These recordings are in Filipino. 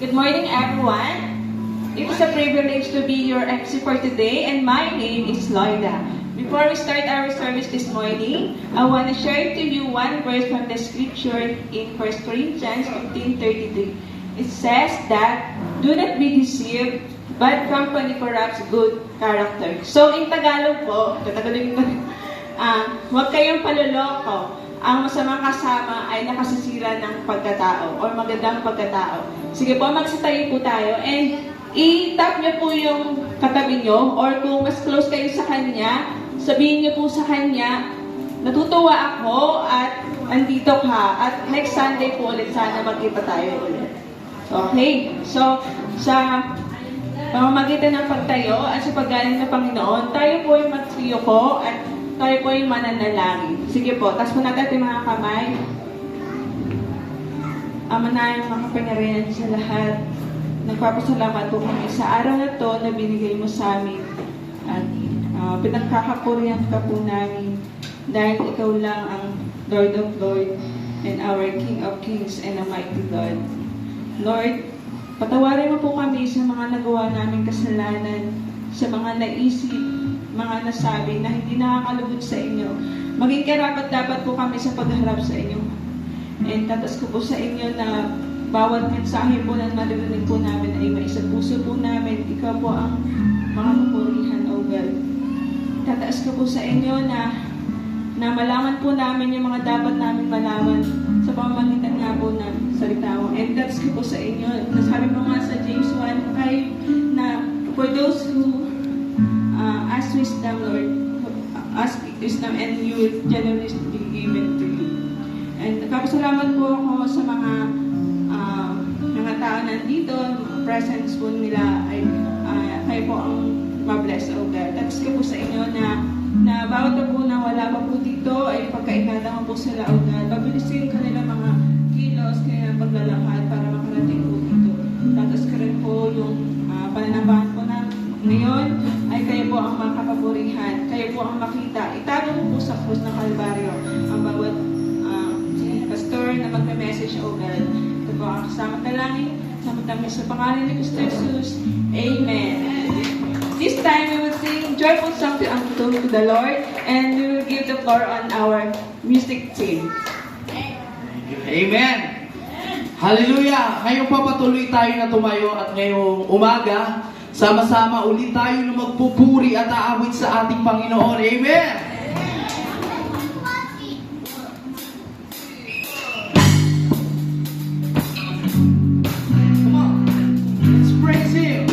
Good morning, everyone. It is a privilege to be your MC for today, and my name is Loida. Before we start our service this morning, I want to share to you one verse from the scripture in 1 Corinthians 15:33. It says that, "Do not be deceived, bad company corrupts good character." So, in Tagalog po, huwag kayong paluloko. Ang masamang kasama ay nakasisira ng pagkatao or magandang pagkatao. Sige po, magsitayo po tayo and i-tap niyo po yung katabi niyo or kung mas close kayo sa kanya, sabihin niyo po sa kanya, "Natutuwa ako at andito ka at next Sunday po ulit sana magkita tayo ulit." Okay? So, sa pamamagitan ng pagtayo at sa paggaling ng Panginoon, tayo po ay magsiyoko at tayo po ay mananalangin. Sige po, taas po natin ating mga kamay. Ama na yung makapangyarihan sa lahat. Nagpapasalamat po kami sa araw na to na binigay mo sa amin. At pinagkakapurihan ka po namin dahil ikaw lang ang Lord of Lords and our King of Kings and Almighty God. Lord, patawarin mo po kami sa mga nagawa naming kasalanan, sa mga naisip, mga nasabi na hindi nakakalugod sa inyo. Maging karapat-dapat po kami sa pagharap sa inyo. And tatas ko po sa inyo na bawat mensahe po na maririnig po namin ay may sa puso po namin. Ikaw po ang mga kapurihan, O God. Tataas ko po sa inyo na malaman po namin yung mga dapat namin malaman sa pamamagitan nga po ng salita mo. And tatas ko po sa inyo. Nasabi mo nga sa James 1:5 na for those who ask wisdom, Lord, ask wisdom and you will generously be given to you. And nagpapasalamat po ako sa mga tao nandito, presence po nila ay kayo po ang mabless, O God. Tapos ko po sa inyo na bawat na po na wala pa po dito ay pagkaingatan mo po sila, O God. Pabilisin ka nila mga kilos, kaya paglalakad para makarating po dito. Tapos ko rin po yung pananabahan po na ngayon ay kayo po ang makapapurihan, kayo po ang makita. Itago mo po sa krus ng Kalbaryo ang bawat pastor na magme-message, O God. Ito po ang kasama talangin, sa pangalan ni Kristo Jesus. Amen. This time we will sing joyful song to the Lord and we will give the floor on our music team. Amen. Hallelujah! Ngayon papatuloy tayo na tumayo at ngayong umaga, sama-sama ulit tayo na magpupuri at aawit sa ating Panginoon. Amen! Come on, let's praise Him!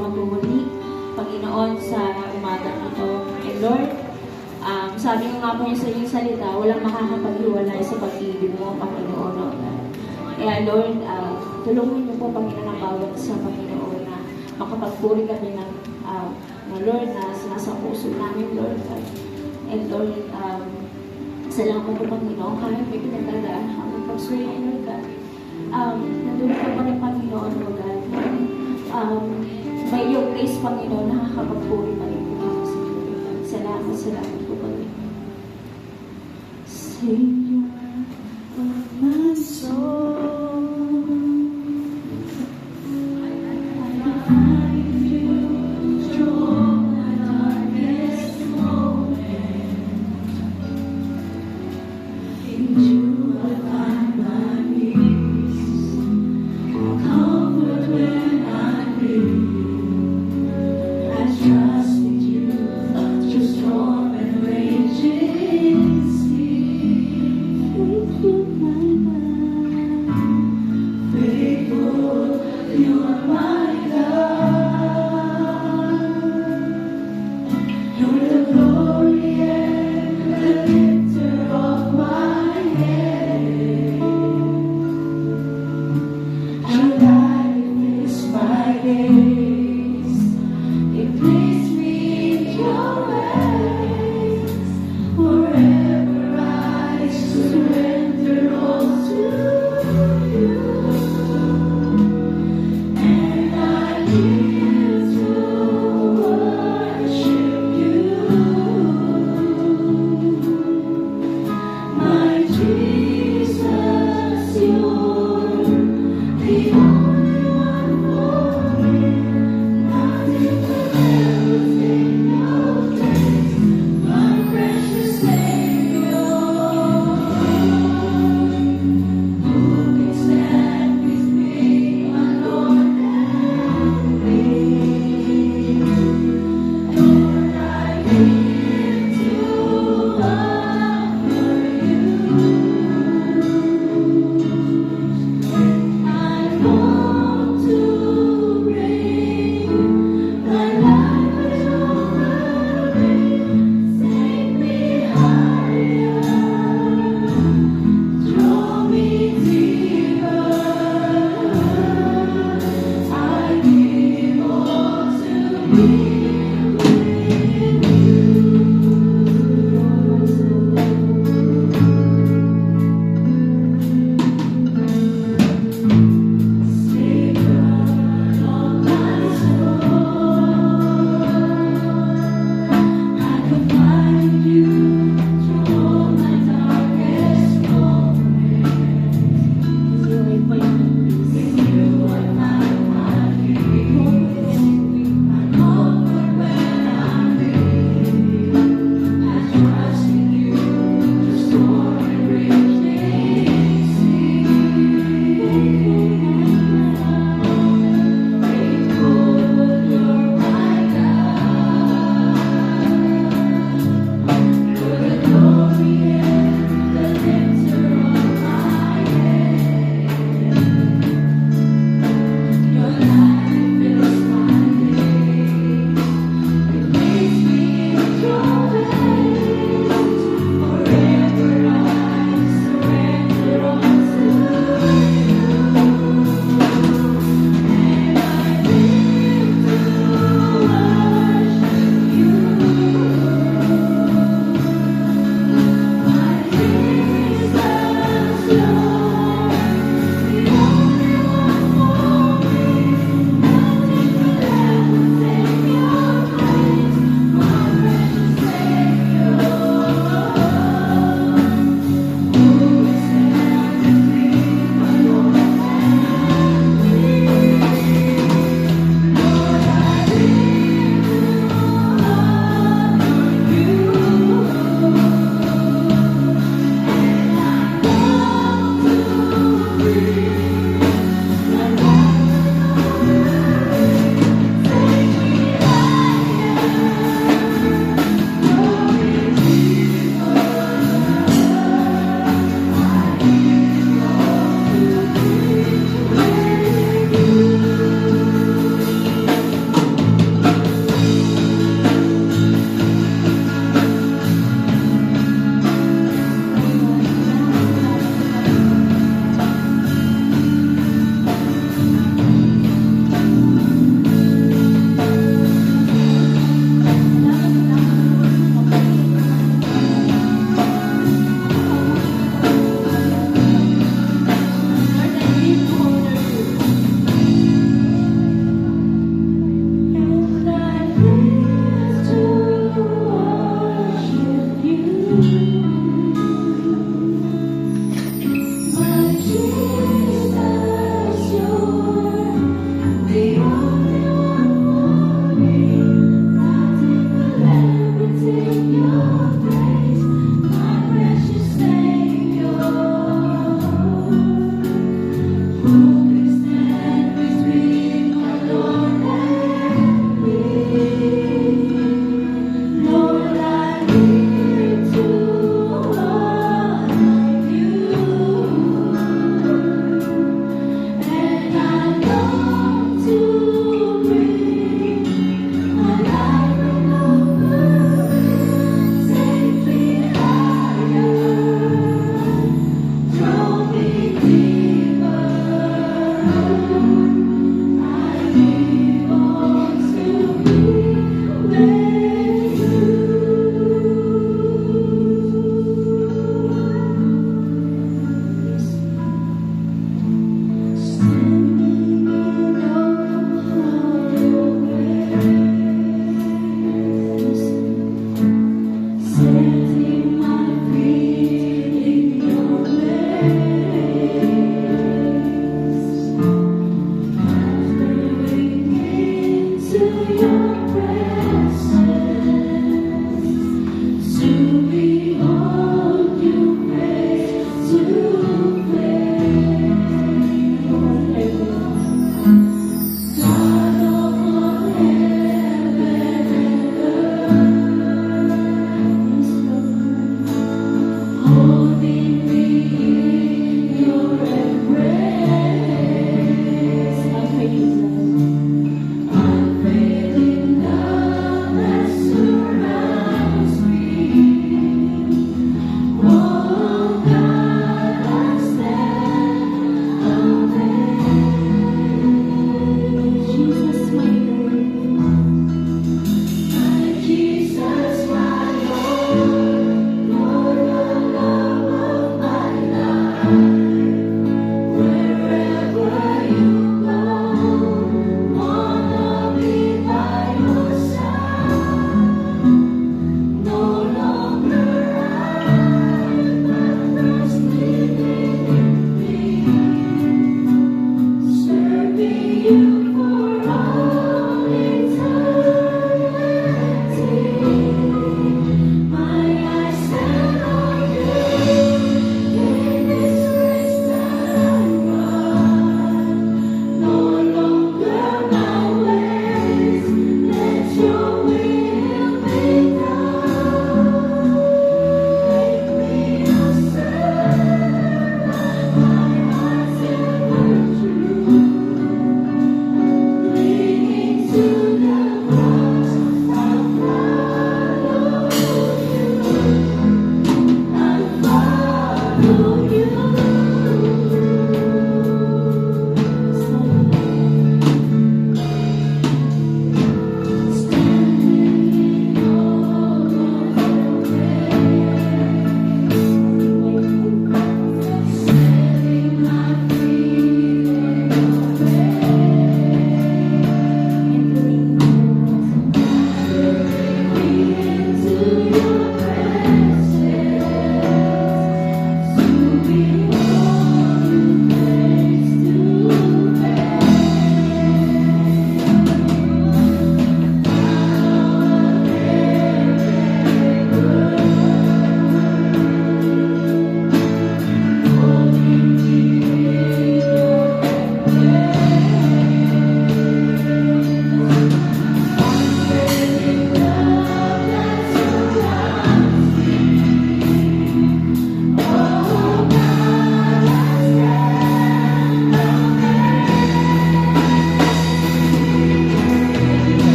salamat po muli, Panginoon, sa umaga ito. And Lord, sabi nga nga po niya sa inyong salita, walang makakapaghiwalay sa pag-ibig mo, Panginoon. O God. Kaya Lord, tulungan niyo po, Panginoon, ang bawat sa Panginoon na makapagpuri kami ng Lord na sinasa puso namin, Lord. And Lord, salamat po, Panginoon, kahit may pinagdadaan ang pag-sway, Lord God. Nandun po pa rin, Panginoon, O God. May iyong grace, Panginoon, nakakapagpuri pa rin po kami sa inyo, God. Salamat po, Panginoon. Savior of my soul, I find you strong my darkest moment. In you I find my peace, comfort when I'm weak. I trust in you through storm and raging sea.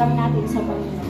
lang natin sa Panginoon.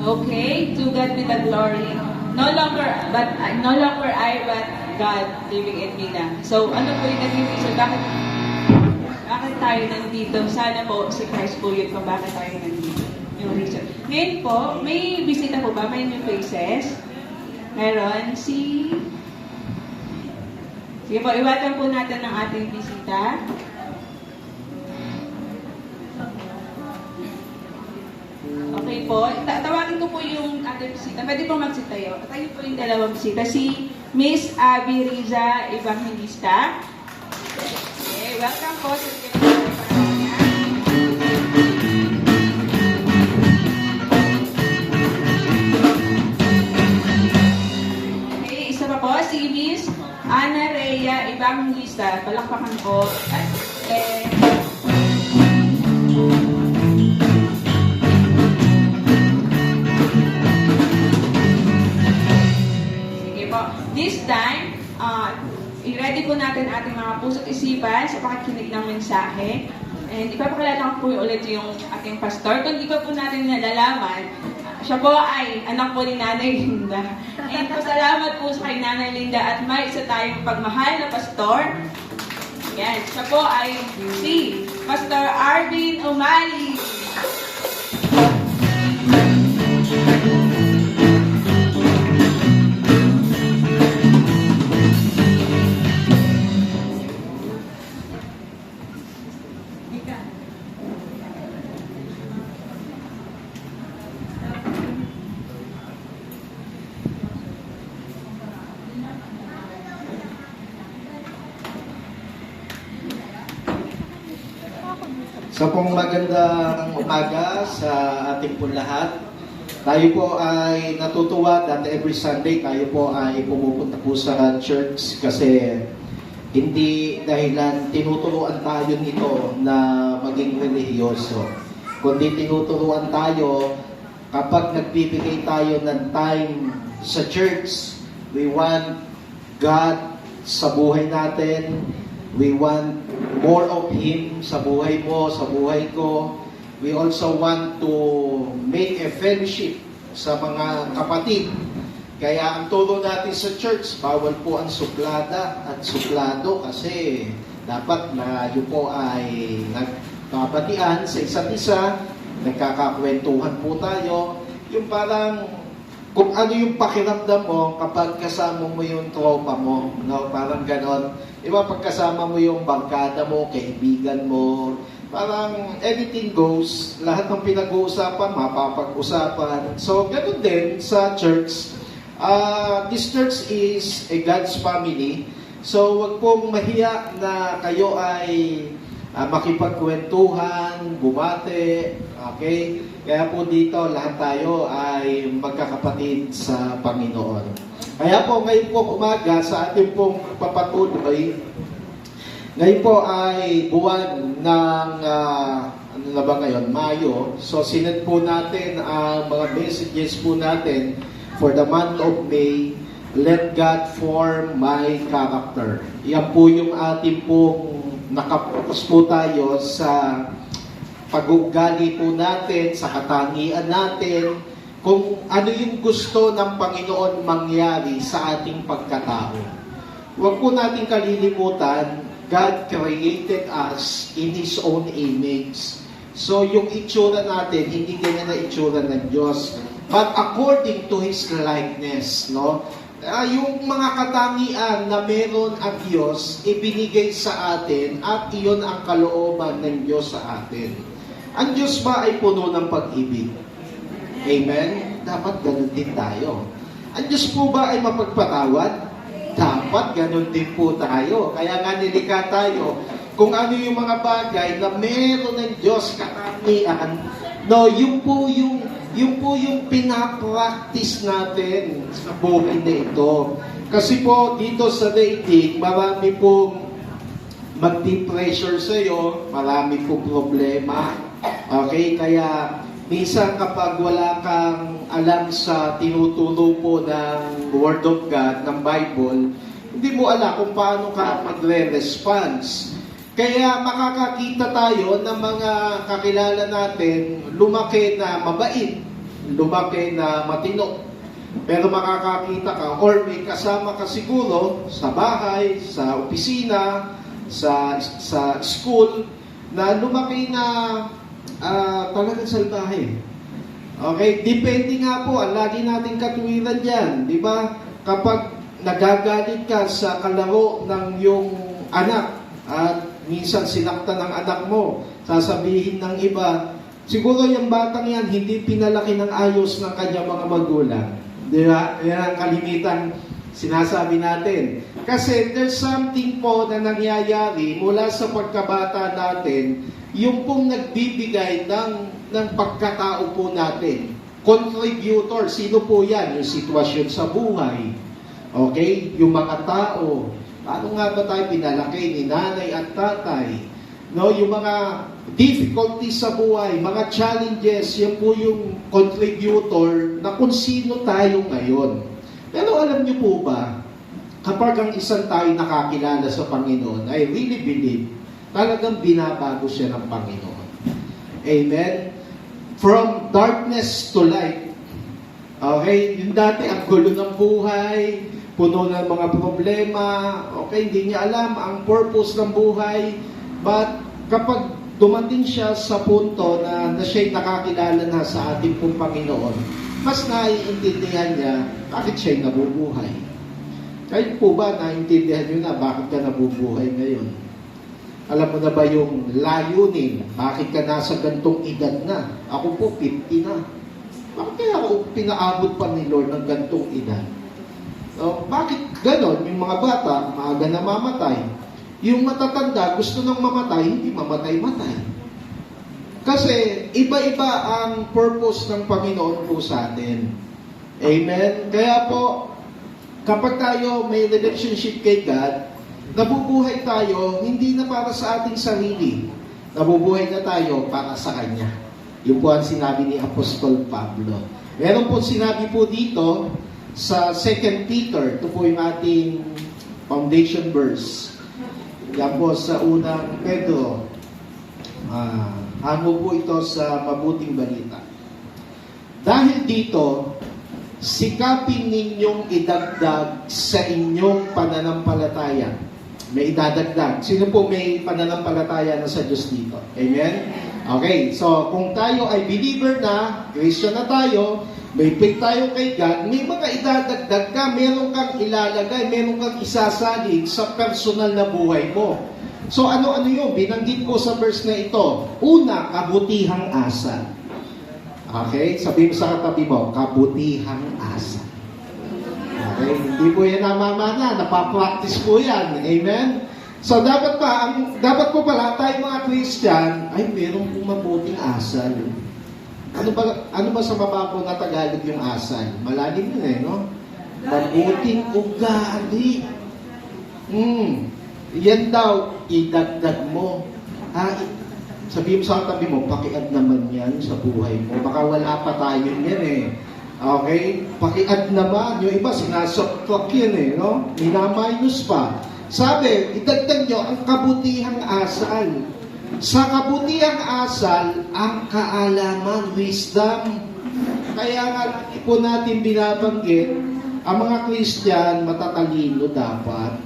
Okay, to God be the glory. No longer I, but God living in me na. So, ano po yung naging reason? Bakit tayo nandito? Sana po, si Christ po yun kung bakit tayo nandito. Yung reason. Ngayon po, may bisita po ba? May new faces? Meron si... Sige po, i-welcome po natin ang ating bisita. Okay po. Tawagin ko po yung ating bisita. Pwede po magsitayo. Tayo po yung dalawang bisita. Si Miss Abby Riza Evangelista. Okay, welcome po sa Okay, isa pa po si Miss Ana Rhea Evangelista. Palakpakan po. This time, i-ready po natin ating mga puso't isipan sa pakikinig ng mensahe. And ipapakilala ko po ulit yung ating pastor. Kung di pa po natin nalalaman, siya po ay anak po ni Nanay Linda. And pasalamat po sa kay Nanay Linda at may isa tayong pagmahal na pastor. Yan, siya po ay si Pastor Arvin Umali. Sa pong magandang umaga sa ating po lahat. Tayo po ay natutuwa that every Sunday tayo po ay pumupunta po sa church kasi hindi dahilan tinuturuan tayo nito na maging relihiyoso. Kundi tinuturuan tayo kapag nagbibigay tayo ng time sa church, we want God sa buhay natin. We want more of Him sa buhay mo, sa buhay ko. We also want to make a fellowship sa mga kapatid. Kaya ang turo natin sa church, bawal po ang suplada at suplado kasi dapat na yun po ay nagpapatian sa isa't isa, nagkakakwentuhan po tayo. Yung parang kung ano yung pakiramdam mo kapag kasama mo yung tropa mo, no? Parang ganon. Diba, pagkasama mo yung barkada mo, kaibigan mo, parang anything goes, lahat ng pinag-uusapan, mapapag-usapan. So, ganon din sa church. This church is a God's family. So, wag pong mahiya na kayo ay makipagkwentuhan, bumate, okay? Kaya po dito, lahat tayo ay magkakapatid sa Panginoon. Kaya po, ngayon po umaga, sa ating pong papatuloy, ngayon po ay buwan ng, ano na ba ngayon, Mayo. So, sinend po natin ang mga messages po natin for the month of May. Let God form my character. Yan po yung ating pong nakapokus po tayo sa pag-uugali po natin, sa katangian natin, kung ano yung gusto ng Panginoon mangyari sa ating pagkatao. Huwag po natin kalilimutan, God created us in His own image. So yung itsura natin, hindi ganyan na itsura ng Diyos, but according to His likeness, no? Yung mga katangian na meron ang Diyos, ibinigay sa atin at iyon ang kalooban ng Diyos sa atin. Ang Diyos ba ay puno ng pag-ibig? Amen? Dapat ganun din tayo. Ang Diyos po ba ay mapagpatawad? Dapat ganun din po tayo. Kaya nga nilikha tayo kung ano yung mga bagay na meron ng Diyos katangian, no, yung po yung pinapractice natin sa buhay na ito. Kasi po, dito sa dating, marami pong magpi-pressure sa'yo, marami pong problema. Okay? Kaya, minsan kapag wala kang alam sa tinuturo po ng Word of God, ng Bible, hindi mo alam kung paano ka magre-response. Kaya makakakita tayo ng mga kakilala natin, lumaki na mabait, lumaki na matino. Pero makakakita ka, or may kasama ka siguro sa bahay, sa opisina, sa school, na lumaki na talagang salbahe. Okay? Depende nga po, ang lagi nating katuwiran dyan. Di ba? Kapag nagagalit ka sa kalaro ng iyong anak, at minsan sinaktan ng anak mo, sasabihin ng iba, siguro yung batang yan, hindi pinalaki ng ayos ng kanyang mga magulang. Di ba? Yan ang kalimitan sinasabi natin. Kasi there's something po na nangyayari mula sa pagkabata natin, yung pong nagbibigay ng pagkatao po natin. Contributor, sino po yan? Yung sitwasyon sa buhay. Okay? Yung mga tao. Paano nga ba tayo pinalaki ni nanay at tatay? No, yung mga difficulties sa buhay, mga challenges, yan po yung contributor na kung sino tayo ngayon. Pero alam niyo po ba, kapag ang isang tayo nakakilala sa Panginoon, I really believe, talagang binabago siya ng Panginoon. Amen? From darkness to light. Okay? Yung dati, ang gulo ng buhay, puno ng mga problema, okay, hindi niya alam ang purpose ng buhay, but kapag dumating siya sa punto na siya'y nakakilala na sa ating pong Panginoon, mas naiintindihan niya bakit siya'y nabubuhay. Kayo po ba naiintindihan niyo na bakit ka nabubuhay ngayon? Alam mo na ba yung layunin? Bakit ka nasa gantong edad na? Ako po, 50 na. Bakit kaya ako pinaabot pa ni Lord ng gantong edad? Bakit ganon? Yung mga bata, maaga na mamatay. Yung matatanda, gusto nang mamatay, hindi mamatay-matay. Kasi iba-iba ang purpose ng Panginoon po sa atin. Amen? Kaya po, kapag tayo may relationship kay God, nabubuhay tayo hindi na para sa ating sarili. Nabubuhay na tayo para sa Kanya. Yun po ang sinabi ni Apostol Pablo. Meron po sinabi po dito, sa 2 Peter, ito po yung ating foundation verse. Yan po sa unang Pedro. Hango po ito sa mabuting balita. Dahil dito, sikapin ninyong idagdag sa inyong pananampalataya. May idadagdag. Sino po may pananampalataya na sa Diyos dito? Amen? Okay, so kung tayo ay believer na, Christian na tayo, may faith tayo kay God, may mga idadagdag ka, meron kang ilalagay, meron kang isasalig sa personal na buhay mo. So ano-ano yun? Binanggit ko sa verse na ito. Una, kabutihang asa. Okay? Sabi mo sa katabi mo, kabutihang asa. Okay? Hindi po yan namamana. Napapractice po yan. Amen? So, dapat po pala tayo mga Christian, ay meron pong mabuting asal. Ano ba sa mababaw na Tagalog yung asal? Malalim yun no? Mabuting ugali. Yan daw, idagdag mo. Sabihin mo sa katabi mo, pakiad naman yan sa buhay mo. Baka wala pa tayo yan Okay? Pakiad naman. Yung iba, sinasubtract yan no? Minaminus pa. Sabi, idagdag nyo ang kabutihang asal. Sa kabutihang asal, ang kaalaman, wisdom. Kaya nga, lagi po natin binabanggit, ang mga Christian, matatalino dapat.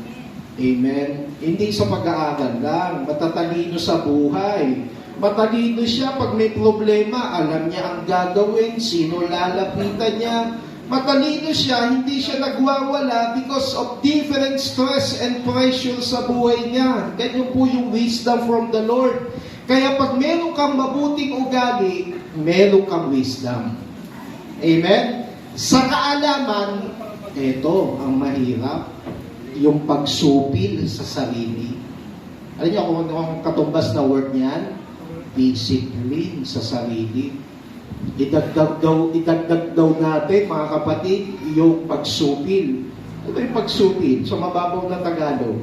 Amen? Hindi sa pag-aaral lang, matatalino sa buhay. Matalino siya pag may problema, alam niya ang gagawin, sino lalapitan niya. Matalino siya, hindi siya nagwawala because of different stress and pressure sa buhay niya. Ganyan po yung wisdom from the Lord. Kaya pag meron kang mabuting ugali, meron kang wisdom. Amen? Sa kaalaman, ito ang mahirap, yung pagsupil sa sarili. Alam niyo kung ang katumbas na word niyan? Discipline sa sarili. Idagdag daw natin, mga kapatid, yung pagsupil. Ano yung pagsupil? Sa mababaw na Tagalog.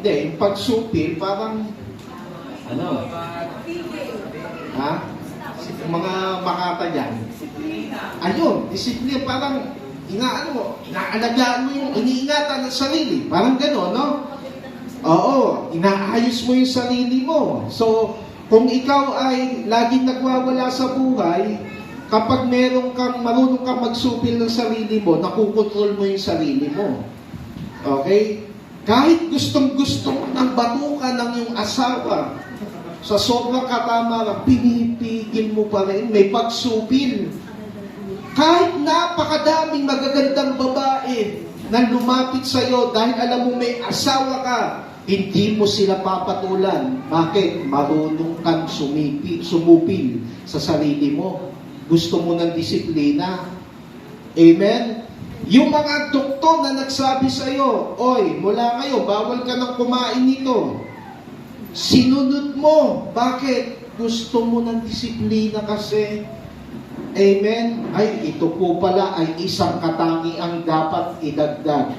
Yung pagsupil, parang, mga makata dyan. Ayun, disiplina, parang, inaalagaan mo yung iniingatan ng sarili. Parang gano'n, no? Oo, inaayos mo yung sarili mo. So, kung ikaw ay laging nagwawala sa buhay, kapag marunong kang magsupil ng sarili mo, nakukontrol mo yung sarili mo. Okay? Kahit gustong-gusto ng batukan ng iyong asawa, sa sobrang katamaran, pinipigil mo pa rin, may pagsupil. Kahit napakadaming magagandang babae na lumapit sa iyo dahil alam mo may asawa ka, hindi mo sila papatulan. Bakit? Marunong kang sumupil sa sarili mo. Gusto mo ng disiplina. Amen? Yung mga doktor na nagsabi sa iyo, oy, mula ngayon, bawal ka nang kumain nito. Sinunod mo. Bakit? Gusto mo ng disiplina kasi. Amen? Ay, ito po pala ay isang katangiang dapat idagdag.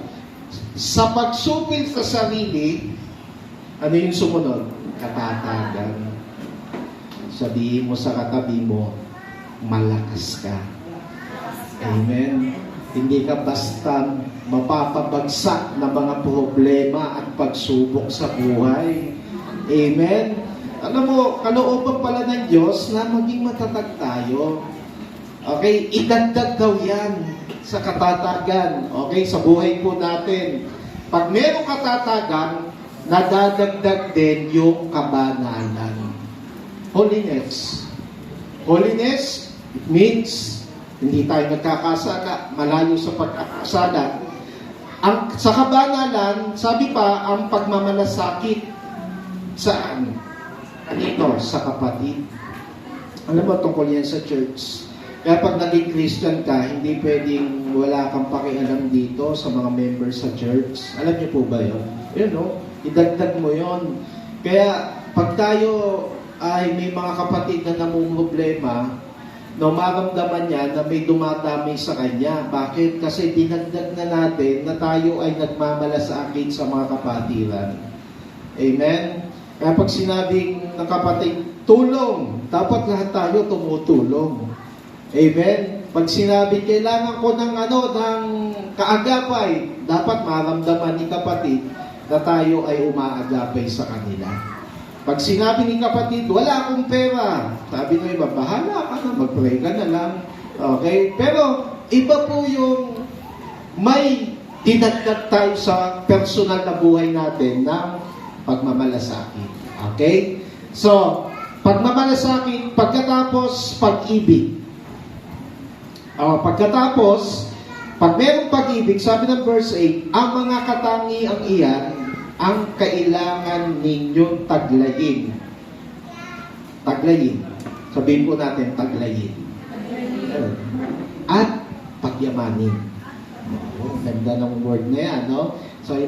Sa pagsupil sa sarili, ano yung sumunod? Katatagan. Sabihin mo sa katabi mo, malakas ka. Amen? Hindi ka basta mapapabagsak ng mga problema at pagsubok sa buhay. Amen? Alam mo, kalooban pala ng Diyos na maging matatag tayo. Okay? Idagdag daw yan sa katatagan. Okay? Sa buhay po natin. Pag merong katatagan, nadadagdag din yung kabanalan. Holiness. Holiness, it means hindi tayo nagkakasala, malayo sa pagkakasala. Sa kabanalan, sabi pa, ang pagmamalasakit saan? Kanino? Sa kapatid. Alam mo, tungkol yan sa church. Kaya pag naging Christian ka, hindi pwedeng wala kang pakialam dito sa mga members sa church. Alam niyo po ba yun? Yun, no? Idagdag mo yon. Kaya pag tayo ay may mga kapatid na namumroblema, no, maramdaman niya na may dumadami sa kanya. Bakit? Kasi dinagdag na natin na tayo ay nagmamalasakit sa mga kapatiran. Amen? Kaya pag sinabing ng kapatid, tulong, dapat lahat tayo tumutulong. Amen? Pag sinabi, kailangan ko ng kaagapay, dapat maramdaman ni kapatid na tayo ay umaagapay sa kanila. Pag sinabi ni kapatid, wala akong pera, sabi ng iba, bahala ka na, mag-pray ka na lang. Okay? Pero iba po yung may dinagdag tayo sa personal na buhay natin ng pagmamalasakit. Okay? So, pagmamalasakit, pagkatapos pag-ibig. Pagkatapos, pag merong pag-ibig, sabi ng verse 8, ang mga katangiang iyan ang kailangan ninyong taglayin. Taglayin. Sabihin po natin, taglayin. At pagyamanin. Ganda ng word na yan, no? So,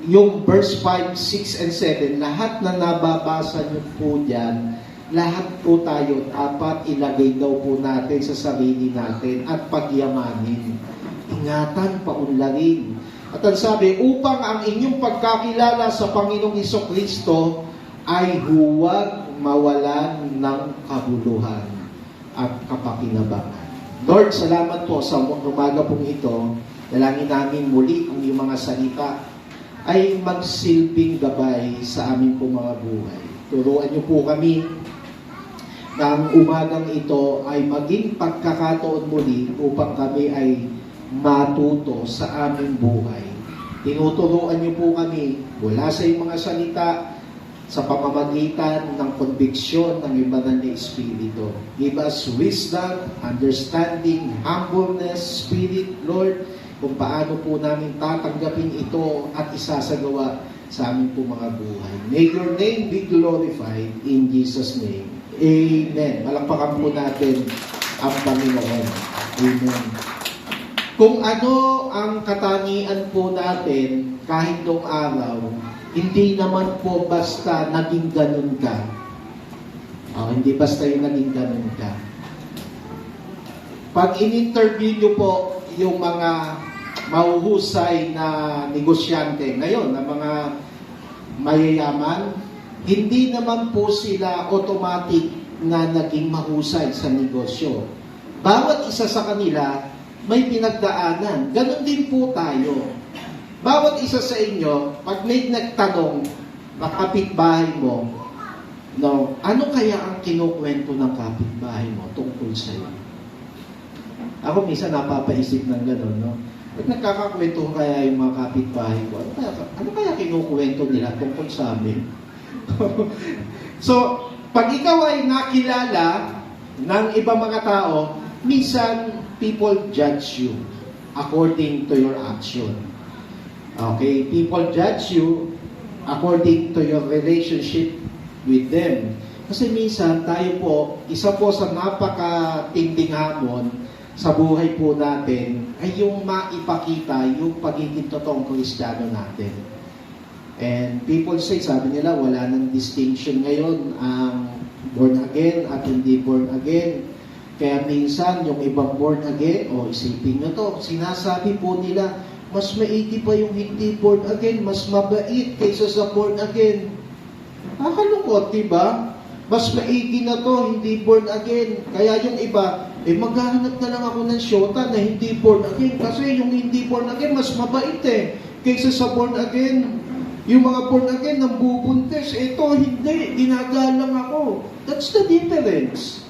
yung verse 5, 6, and 7, lahat na nababasa nyo po dyan, lahat po tayo dapat ilagay daw po natin sa sarili natin at pagyamanin. Ingatan, paunlarin. At ang sabi, upang ang inyong pagkakilala sa Panginoong Hesukristo ay huwag mawalan ng kabuluhan at kapakinabangan. Lord, salamat po sa umaga pong ito. Dalangin namin muli ang iyong mga salita ay magsilbing gabay sa aming pong mga buhay. Turuan niyo po kami na ang umagang ito ay maging pagkakataon muli upang kami ay matuto sa aming buhay. Tinuturuan niyo po kami mula sa iyong mga salita sa pamamagitan ng konbiksyon ng ibanal na Espiritu. Give us wisdom, understanding, humbleness, Spirit, Lord, kung paano po namin tatanggapin ito at isasagawa sa aming po mga buhay. May your name be glorified in Jesus' name. Amen. Malakpakan po natin ang Panginoon. Amen. Kung ano ang katangian po natin kahit noong araw, hindi naman po basta naging ganun ka. Hindi basta yung naging ganun ka. Pag in-interview nyo po yung mga mahuhusay na negosyante ngayon, na mga mayayaman, hindi naman po sila automatic na naging mahusay sa negosyo. Bawat isa sa kanila may pinagdaanan. Ganon din po tayo. Bawat isa sa inyo, pag may nagtanong, kapitbahay mo, no, ano kaya ang kinukwento ng kapitbahay mo tungkol sa iyo? Ako minsan napapaisip ng gano'n, no? Pag nagkakakwento kaya yung mga kapitbahay ko, ano kaya kinukwento nila tungkol sa amin? So, pag ikaw ay nakilala ng ibang mga tao, minsan people judge you according to your action. Okay? People judge you according to your relationship with them. Kasi minsan tayo po, isa po sa napakatinding hamon sa buhay po natin ay yung maipakita yung pagiging totoong Kristiyano natin. And people say, sabi nila, wala nang distinction ngayon ang born again at hindi born again. Kaya minsan, yung ibang born again, isipin nyo to, sinasabi po nila, mas maigi pa yung hindi born again, mas mabait kaysa sa born again. Nakakalungkot, diba? Mas maigi na to, hindi born again. Kaya yung iba, maghahanap na lang ako ng syota na hindi born again. Kasi yung hindi born again, mas mabait kaysa sa born again. Yung mga born again, nang bubuntis. Ito, hindi. Ginagalang ako. That's the difference.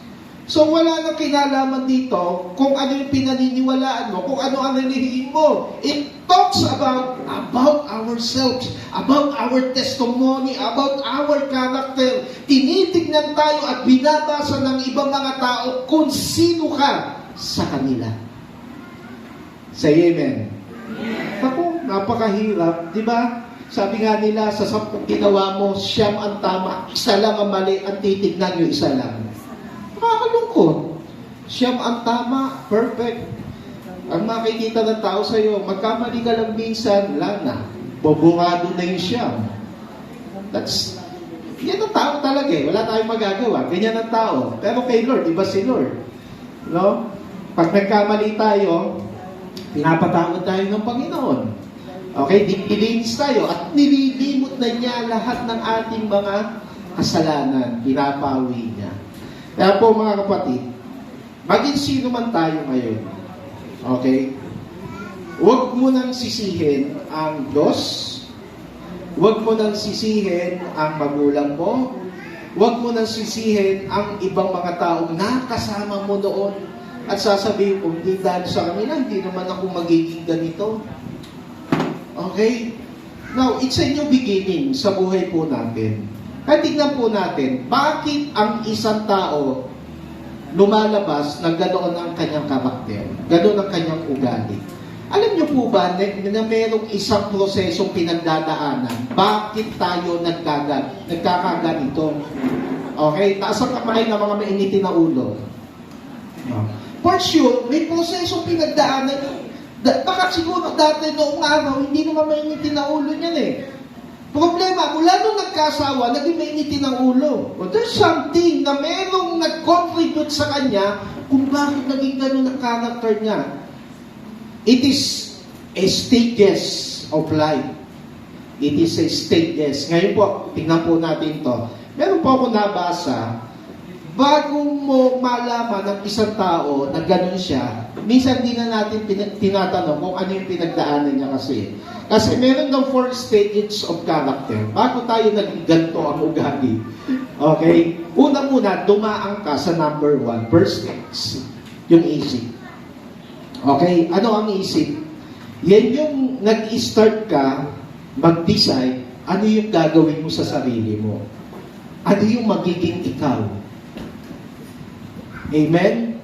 So, wala nang kinalaman dito kung ano yung pinaniniwalaan mo, kung ano ang relihiin mo. It talks about ourselves, about our testimony, about our character. Tinitignan tayo at binabasa ng ibang mga tao kung sino ka sa kanila. Say amen. Ako, napakahirap, di ba? Sabi nga nila, sa 10 ginawa mo, siyam ang tama, isa lang ang mali, ang titignan nyo, isa lang. Nakakalungkot. Siyam ang tama, perfect. Ang makikita ng tao sa'yo, magkamali ka lang minsan, wala na. Bobungado na yung siyam. Yan ang tao talaga Wala tayong magagawa. Ganyan ang tao. Pero kay Lord, iba si Lord. No? Pag nagkamali tayo, pinapatawad tayo ng Panginoon. Okay, dilinis tayo at nililimot na niya lahat ng ating mga kasalanan. Pinapawi niya. Kaya po mga kapatid, maging sino man tayo ngayon, okay, huwag mo nang sisihin ang Diyos, huwag mo nang sisihin ang magulang mo, huwag mo nang sisihin ang ibang mga taong nakasama mo noon. At sasabihin ko, hindi dahil sa kanila, hindi naman ako magiging ganito. Okay? Now, it's a new beginning sa buhay po natin. Kaya tignan po natin, bakit ang isang tao lumalabas na ganoon ang kanyang karakter, ganoon ang kanyang ugali. Alam niyo po ba na mayroong isang prosesong pinagdadaanan? Bakit tayo nagkakaganito? Okay? Taas ang kamay ng mga mainitin na ulo. For sure, may prosesong pinagdaanan. Baka siguro dati noong araw, hindi naman mainitin na ulo niyan eh. Problema, mula nung nagkasawa, naging mainitin ang ulo. Well, there's something na merong nag-contribute sa kanya kung bakit naging ganun ang character niya. It is a stages of life. It is a stages. Ngayon po, tingnan po natin to. Meron po ako nabasa, bago mo malaman ng isang tao na ganun siya, minsan din na natin tinatanong kung ano yung pinagdaanan niya kasi. Kasi meron daw 4 stages of character. Bago tayo naging ganito ang ugali. Okay? Una-una, dumaan ka sa number 1, first stage. Yung isip. Okay? Ano ang isip? Yan yung nag-start ka, mag-decide, ano yung gagawin mo sa sarili mo. Ano yung magiging ikaw. Amen?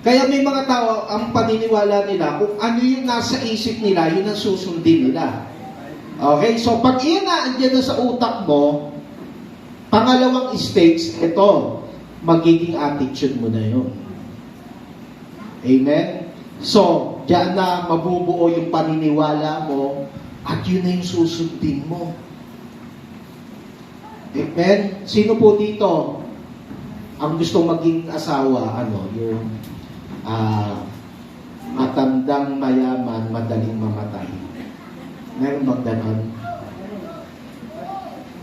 Kaya may mga tao, ang paniniwala nila, kung ano yung nasa isip nila, yun ang susundin nila. Okay? So, pag iyan na, andyan na sa utak mo, pangalawang stage, ito, magiging attitude mo na yun. Amen? So, diyan na mabubuo yung paniniwala mo, at yun na yung susundin mo. Amen? Sino po dito ang gusto maging asawa, yung matandang mayaman, madaling mamatay? Meron bang ganon?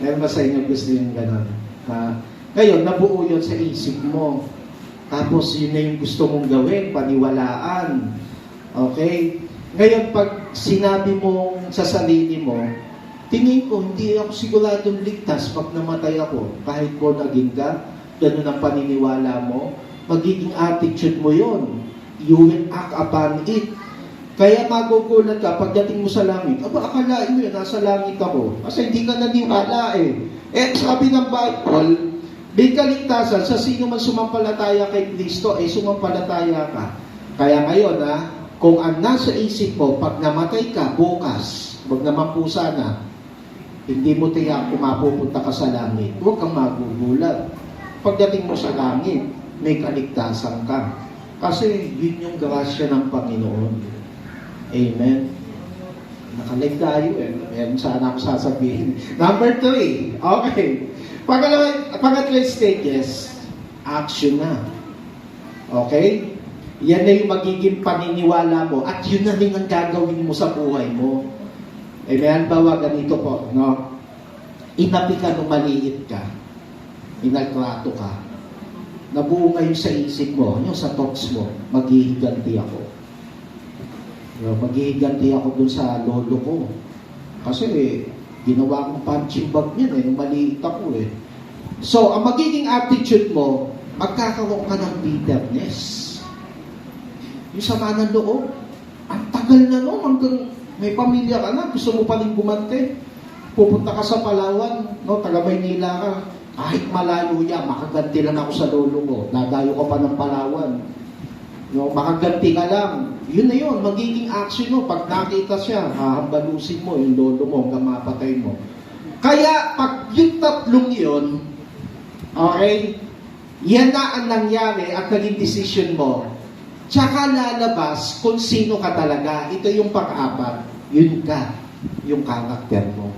Meron ba sa inyo gusto yung ganon? Ngayon, nabuo yun sa isip mo. Tapos, yun na yung gusto mong gawin, paniwalaan. Okay? Ngayon, pag sinabi mo sa sarili mo, tingin ko, hindi ako siguradong ligtas pag namatay ako. Kahit born again ka, ganun ang paniniwala mo, magiging attitude mo yon. You will act upon it. Kaya magugulat ka, pagdating mo sa langit, akalain mo yun, nasa langit ako. Kasi hindi ka naniwala eh. Sabi ng Bible, may kaligtasan sa sino man sumampalataya kay Kristo, sumampalataya ka. Kaya ngayon, kung ang nasa isip mo, pag namatay ka, bukas, wag naman po sana, hindi mo tiyak kung mapupunta ka sa langit. Huwag kang magugulat. Pagdating mo sa langit, may kaligtasan ka. Kasi yun yung grasya ng Panginoon. Amen? Nakalive tayo eh. Meron sana ako sasabihin. Number 3. Okay. Pangatlong stages, action na. Okay? Yan na yung magiging paniniwala mo at yun na rin ang gagawin mo sa buhay mo. Amen? Bawa ganito po, no? Inapi ka nung maliit ka. Inaltrato ka. Nabuo ngayon sa isip mo, yung sa thoughts mo, maghihiganti ako. Maghihiganti ako dun sa lolo ko. Kasi ginawa kong punching bag niyan nung maliit ako eh. So, ang magiging attitude mo, magkakaroon ka ng bitterness. Yung sama ng loob. Ang tagal na no, hanggang may pamilya ka na, gusto mo pa rin gumante. Pupunta ka sa Palawan, no, taga Maynila ka. Kahit malayo yan, makaganti lang ako sa lolo ko. Nadayo ka pa ng Palawan. No, makaganti ka lang. Yun na yun, magiging action mo. Pag nakita siya, hahambalusin mo yung lolo mo hanggang mapatay mo. Kaya, pag yung tatlong yun, okay, yan na ang nangyari at naging decision mo. Tsaka lalabas kung sino ka talaga. Ito yung pang-apat. Yun ka. Yung karakter mo.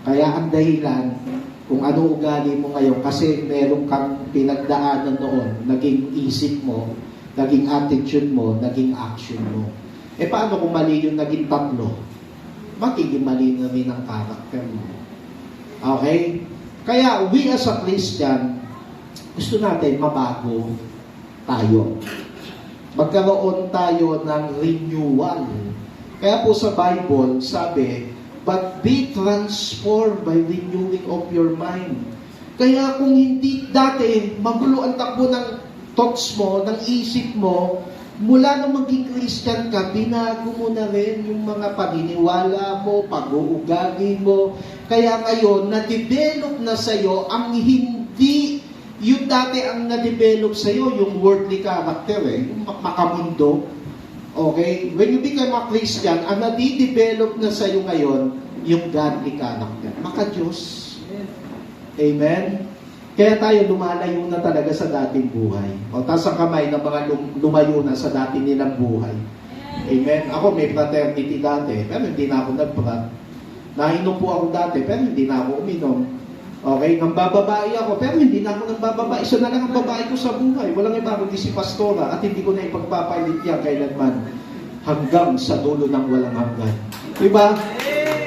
Kaya ang dahilan, kung ano ugali mo ngayon, kasi meron kang pinagdaanan noon, naging isip mo, naging attitude mo, naging action mo. Paano kung mali yung naging tatlo? Magiging mali na rin ang karakter mo. Okay? Kaya we as a Christian, gusto natin mabago tayo. Magkaroon tayo ng renewal. Kaya po sa Bible, sabi, but be transformed by renewing of your mind. Kaya kung hindi dati, magulo ang takbo ng thoughts mo, ng isip mo, mula nung maging Christian ka, binago mo na rin yung mga paniniwala mo, pag-uugali mo. Kaya ngayon, na-develop na sa'yo ang hindi, yung dati ang na-develop sa'yo, yung worldly character, yung makamundo. Okay? When you become a Christian, ang nadi-develop na sa'yo ngayon, yung godly character. Maka-Diyos. Amen? Kaya tayo lumalayo na talaga sa dating buhay. O taas ang kamay ng mga lumayo na sa dating nilang buhay. Amen? Ako may fraternity dati, pero hindi na ako nagprat. Nainom po ako dati, pero hindi na ako uminom. Okay? Nambababae ako, pero hindi na ako nagbababae. Isa na lang ang babae ko sa buhay. Walang iba kundi si Pastora at hindi ko na ipagpapalit yan kailanman hanggang sa dulo ng walang hanggan. Diba?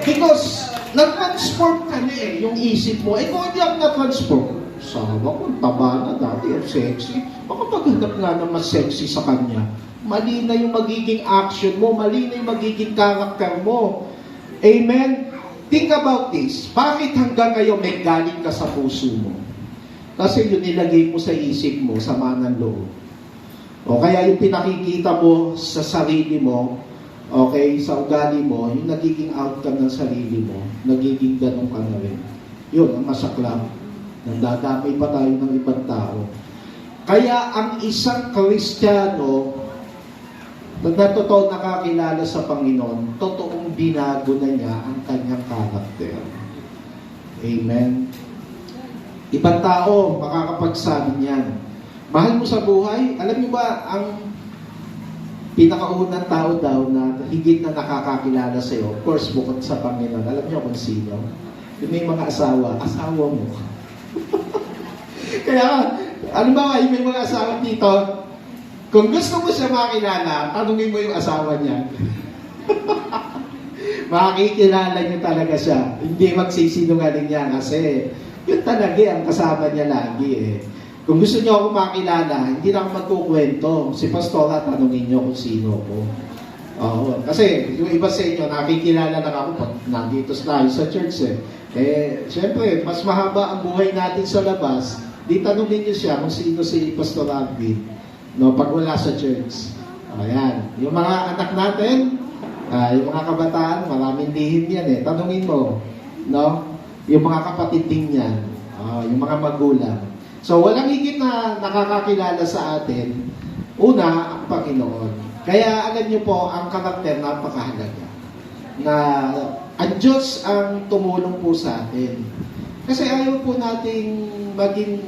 Because na-transform ka na yung isip mo. Kung hindi ako na-transform, sawa ko, taba na dati, sexy. Baka paghanap nga ng mas sexy sa kanya. Mali na yung magiging action mo, mali na yung magiging character mo. Amen? Think about this. Bakit hanggang ngayon may galit ka sa puso mo? Kasi yun nilagay mo sa isip mo, sama ng loob. O kaya yung pinakikita mo sa sarili mo, okay, sa ugali mo, yung nagiging outcome ng sarili mo, nagiging ganun ka na rin. Yun, ang masaklap. Nandadamay pa tayo ng ibang tao. Kaya ang isang Kristiyano na totoo nakakilala sa Panginoon, totoong binago na niya ang kanyang karakter. Amen? Ibang tao, makakapagsabi niyan. Mahal mo sa buhay? Alam niyo ba, ang pinakaunang tao daw na higit na nakakakilala sa iyo, of course, bukod sa Panginoon, alam niyo kung sino? Yung may mga asawa mo. Kaya, ano ba, yung may mga asawa dito, kung gusto mo siya makilala, tanungin mo yung asawa niya. Makikilala niyo talaga siya. Hindi magsisinungaling niya kasi yun talaga ang kasama niya lagi eh. Kung gusto niyo ako makilala, hindi na ako magkukwento. Si Pastora, tanungin niyo kung sino ko. Oo. Kasi yung iba sa inyo, nakikilala lang ako pag nandito tayo sa church eh. Siyempre, mas mahaba ang buhay natin sa labas. Di tanungin niyo siya kung sino si Pastor Alvin. No, pag wala sa church. Ayan. Yung mga anak natin, yung mga kabataan, maraming lihim yan eh. Tanungin mo. No? Yung mga kapatid din yan. Yung mga magulang. So, walang higit na nakakakilala sa atin. Una, ang Panginoon. Kaya, alam niyo po, ang karakter napakahalaga. Na ang Diyos ang tumulong po sa atin. Kasi ayaw po nating maging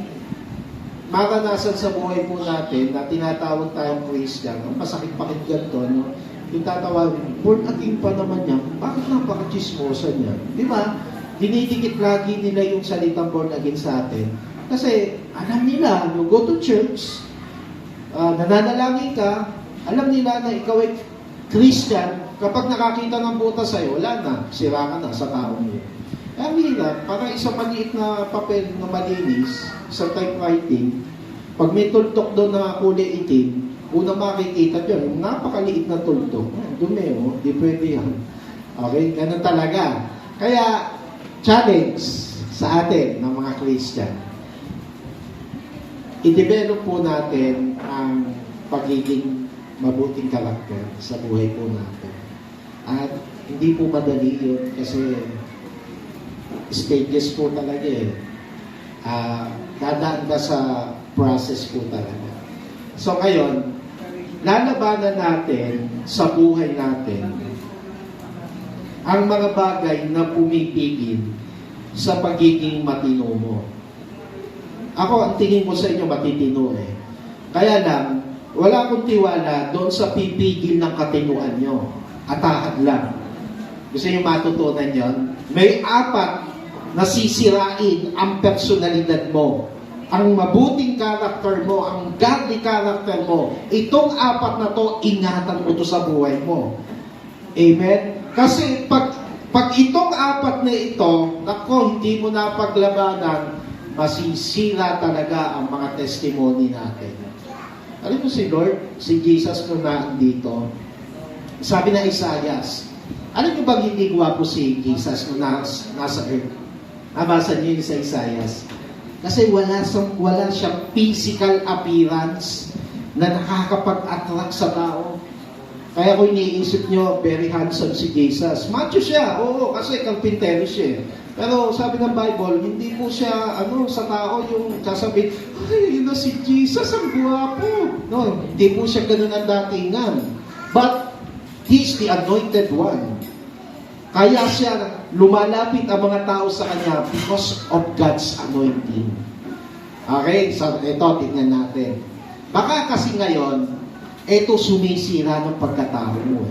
maranasan sa buhay po natin na tinatawag tayong Christian. Masakit pakinggan to, no? Yung tatawagin, born again pa naman niya, bakit napaka-chismosa niya? Di ba? Dinidikit lagi nila yung salitang born again sa atin. Kasi alam nila, you go to church, nananalangin ka, alam nila na ikaw ay Christian, kapag nakakita ng butas sa'yo, wala na, sira ka na sa taong yun. Ang hirap, parang isang maliit na papel na malinis, sa typewriting, pag may tultok doon na kulay itim, unang makikita dyan, yung napakaliit na tultok, dumi, di pwede yan. Okay, ganun talaga. Kaya, challenge sa atin ng mga Christian, i-develop po natin ang pagiging mabuting karakter sa buhay po natin. At hindi po madali yun kasi stages po talaga eh. Dadaan ka sa process po talaga. So ngayon, lalabanan natin sa buhay natin ang mga bagay na pumipigil sa pagiging matino mo. Ako, ang tingin ko sa inyo matitino eh. Kaya lang, wala akong tiwala doon sa pipigil ng katinuan nyo. Atahan lang. Gusto nyo matutunan yon? May 4 na sisirain ang personalidad mo. Ang mabuting character mo, ang godly character mo. Itong 4 na to, ingatan mo to sa buhay mo. Amen? Kasi pag itong 4 na ito, nako, hindi mo na paglabanan, masisira talaga ang mga testimony natin. Alam mo si Lord, si Jesus nung dito, sabi na Isaias, alam niyo bang hindi gwapo si Jesus nung nasa earth? Nabasa niyo yun sa Isaias. Kasi wala siyang physical appearance na nakakapag-attract sa tao. Kaya kung iniisip nyo, very handsome si Jesus. Macho siya, oo, kasi karpintero siya. Pero sabi ng Bible, hindi po siya, sa tao yung sasabihin, ay, yun na si Jesus, ang guwapo. No, hindi po siya ganun ang datingan. But, He's the anointed one. Kaya siya, lumalapit ang mga tao sa Kanya because of God's anointing. Okay, so ito, tingnan natin. Baka kasi ngayon, ito sumisira ng pagkatao mo.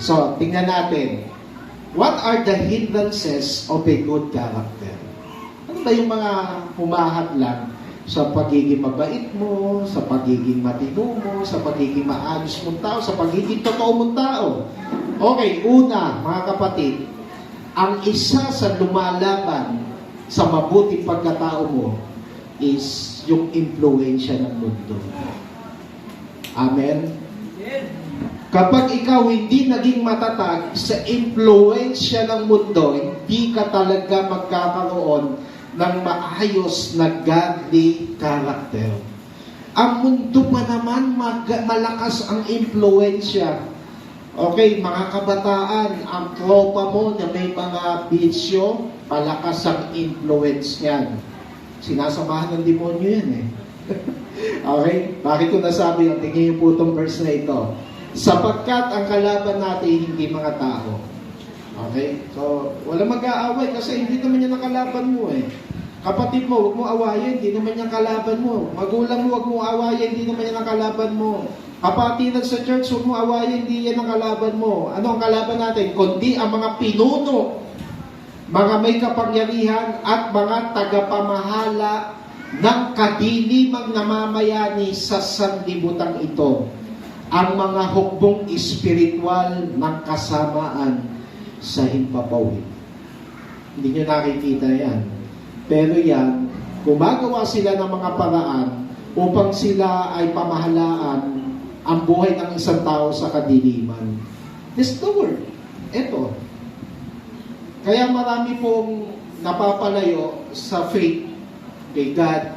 So, tingnan natin. What are the hindrances of a good character? Ano ba yung mga humahadlang sa pagiging mabait mo, sa pagiging matino mo, sa pagiging maayos mong tao, sa pagiging totoo mong tao? Okay, una, mga kapatid, ang isa sa lumalaban sa mabuting pagkatao mo is yung impluensya ng mundo. Amen? Kapag ikaw hindi naging matatag sa impluensya ng mundo, hindi ka talaga magkakaroon ng maayos na godly character. Ang mundo pa naman, malakas ang impluensya. Okay, mga kabataan, ang tropa mo na may mga bisyo, malakas ang influence niyan. Sinasamahan ng demonyo yan eh. Okay? Bakit ko nasabi ang tingin niyo po itong verse na ito? Sapagkat ang kalaban natin hindi mga tao. Okay? So, wala mag-aaway kasi hindi naman yan ang kalaban mo eh. Kapatid mo, huwag mo awayin, hindi naman yan kalaban mo. Magulang mo, huwag mo awayin, hindi naman yan ang kalaban mo. Kapatinan sa church, huwag mo awayin, hindi yan ang kalaban mo. Ano ang kalaban natin? Kundi ang mga pinuno, mga may kapangyarihan at mga tagapamahala ng kadilimang namamayani sa sanlibutan ito, ang mga hukbong espiritual ng kasamaan sa himpapawid. Hindi nyo nakikita yan. Pero yan, gumagawa sila ng mga paraan upang sila ay pamahalaan ang buhay ng isang tao sa kadiliman. This is the word. Ito. Kaya marami pong napapalayo sa faith kay God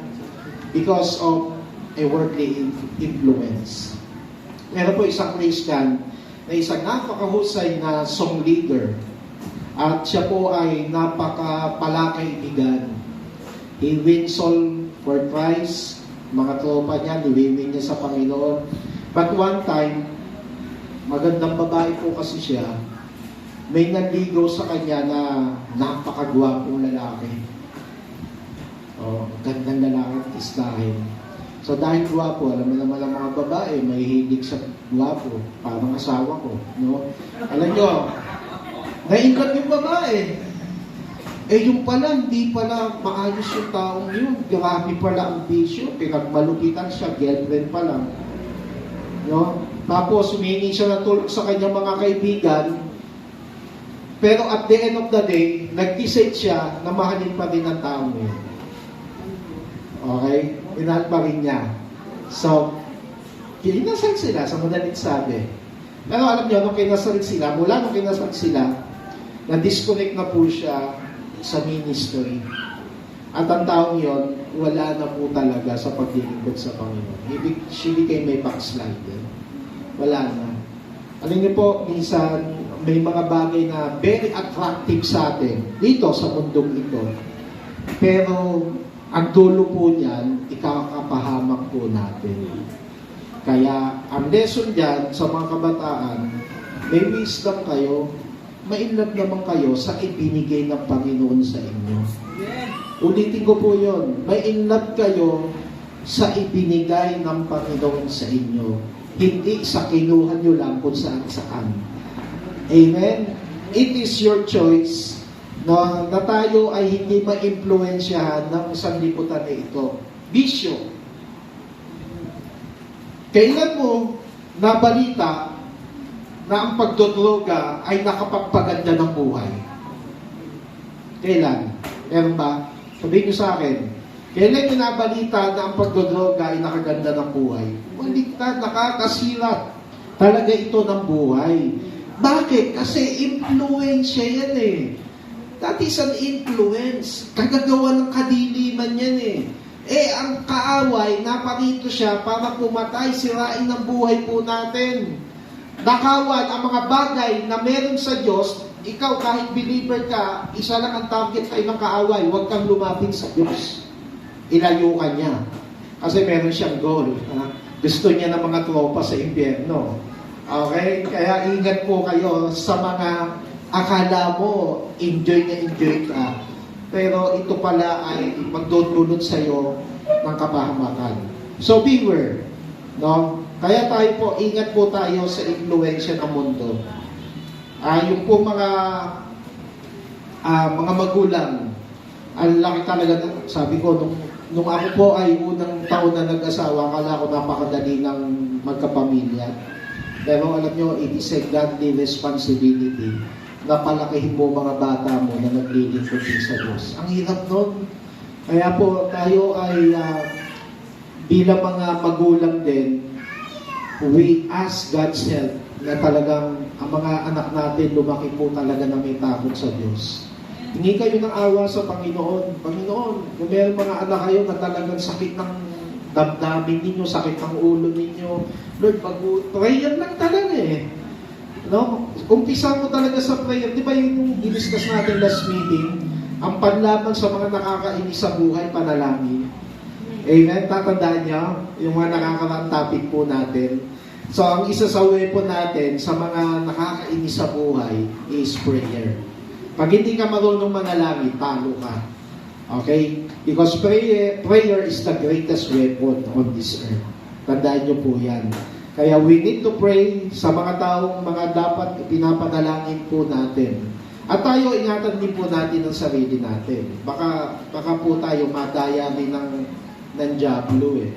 because of a worldly influence. Meron po isang Christian na isang napakahusay na song leader at siya po ay napakapalakaibigan. He wins all for Christ. Mga tropa niya, niwiwin niya sa Panginoon. But one time, magandang babae po kasi siya, may nanligaw sa kanya na napakagwapong lalaki. Gandang lalaki at istahin. So dahil gwapo, alam mo naman ang mga babae, may hilig sa gwapo, parang asawa ko. No? Alam nyo, naingat yung babae. Yung pala, hindi pala maayos yung taong yun. Grabe pala ang bisyo, pinagmalupitan siya, girlfriend pa lang. No? Tapos, humingi siya ng tulong sa kanyang mga kaibigan. Pero at the end of the day, nag-decide siya na mahalin pa din ang taong yun. Okay? Inahal pa rin niya. So, kinasal sila, sa madaling sabi. Pero alam niyo, nung kinasal sila, mula nung kinasal sila, na-disconnect na po siya sa ministry. At ang taong yon, wala na po talaga sa paglilingkod sa Panginoon. She became a backslider. Wala na. Alam niyo po, minsan, may mga bagay na very attractive sa atin dito sa mundong ito. Pero, ang dulo po niyan, ikakapahamak po natin. Kaya, ang lesson dyan sa mga kabataan, may wisdom kayo, ma-inlove naman kayo sa ibinigay ng Panginoon sa inyo. Ulitin ko po yun, may inlove kayo sa ibinigay ng Panginoon sa inyo. Hindi sa kinuha nyo lang kung saan-saan. Amen? It is your choice na tayo ay hindi ma-impluensyahan ng sanlibutan na ito. Bisyo. Kailan mo nabalita na ang pagdodroga ay nakapagpaganda ng buhay? Kailan? Meron ba? Sabihin niyo sa akin, kailan yung nabalita na ang pagdodroga ay nakaganda ng buhay? Baliktad, nakakasira talaga ito ng buhay. Bakit? Kasi influensya yan eh. That is an influence. Kagagawa ng kadiliman yan eh. Ang kaaway, naparito siya para pumatay, sirain ang buhay po natin. Nakawan ang mga bagay na meron sa Diyos, ikaw kahit believer ka, isa lang ang target kayo ng kaaway, huwag kang lumapit sa Diyos. Ilayo ka niya. Kasi meron siyang goal. Gusto niya ng mga tropa sa impyerno. Okay? Kaya ingat po kayo sa mga akala mo, enjoy na enjoy ka. Pero ito pala ay magdudulot sa iyo ng kapahamakan. So beware. No? Kaya tayo po, ingat po tayo sa influensya ng mundo. Yung po mga magulang, ang laki talaga, sabi ko, nung ako po ay unang taon na nag-asawa, akala ko napakadali ng magkapamilya. Pero alam nyo, it is a godly responsibility na palakihin mo mga bata mo na naglilingkod din sa Diyos. Ang hirap nun. Kaya po tayo ay bilang mga magulang din, we ask God's help na talagang ang mga anak natin lumaki po talaga na may takot sa Diyos. Hingi kayo ng awa sa Panginoon. Panginoon, kung meron mga anak kayo na talagang sakit ng damdamin ninyo, sakit ng ulo ninyo, Lord, prayer lang talaga eh. No? Umpisa mo talaga sa prayer. Di ba yung diniscuss natin last meeting? Ang panlaban sa mga nakakainis sa buhay, panalangin. Amen? Tatandaan niyo yung mga nakakaraang topic po natin. So, ang isa sa weapon natin sa mga nakakainis sa buhay is prayer. Pag hindi ka marunong manalangin, talo ka. Okay? Because prayer is the greatest weapon on this earth. Tandaan niyo po yan. Kaya we need to pray sa mga taong mga dapat pinapanalangin po natin. At tayo, ingatan din po natin ang sarili natin. Baka po tayo madaya din ng diablo eh.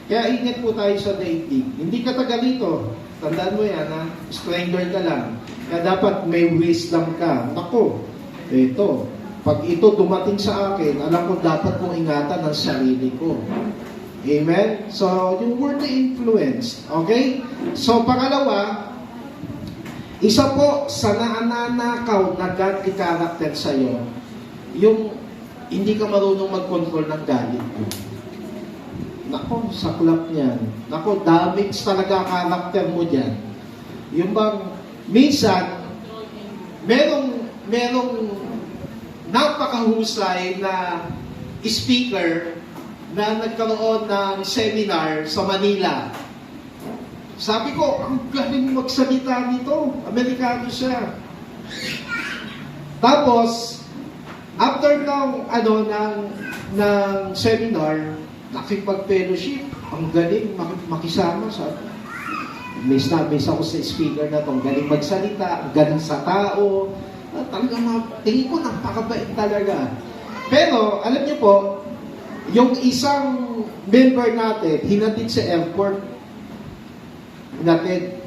Kaya ingat po tayo sa dating. Hindi ka taga dito. Tandaan mo yan, ha? Stranger ka lang. Kaya dapat may wisdom ka. Naku, ito. Pag ito dumating sa akin, alam ko dapat kong ingatan ang sarili ko. Amen? So, yung word na influence. Okay? So, pangalawa, isa po sa nananakaw na godly character sa'yo, yung hindi ka marunong mag-control ng galit mo. Nako, saklap niyan. Nako, damage talaga character mo dyan. Yung bang, minsan, merong napakahusay na speaker na nagkaroon ng seminar sa Manila. Sabi ko, ang galing magsalita nito. Amerikano siya. Tapos, after ng seminar, nakipag-fellowship, ang galing makisama sa may ako sa speaker na to, ang galing magsalita, ang galing sa tao, talagang tingin ko napakabait talaga. Pero, alam niyo po, yung isang member natin, hinatid sa airport. Hinatid.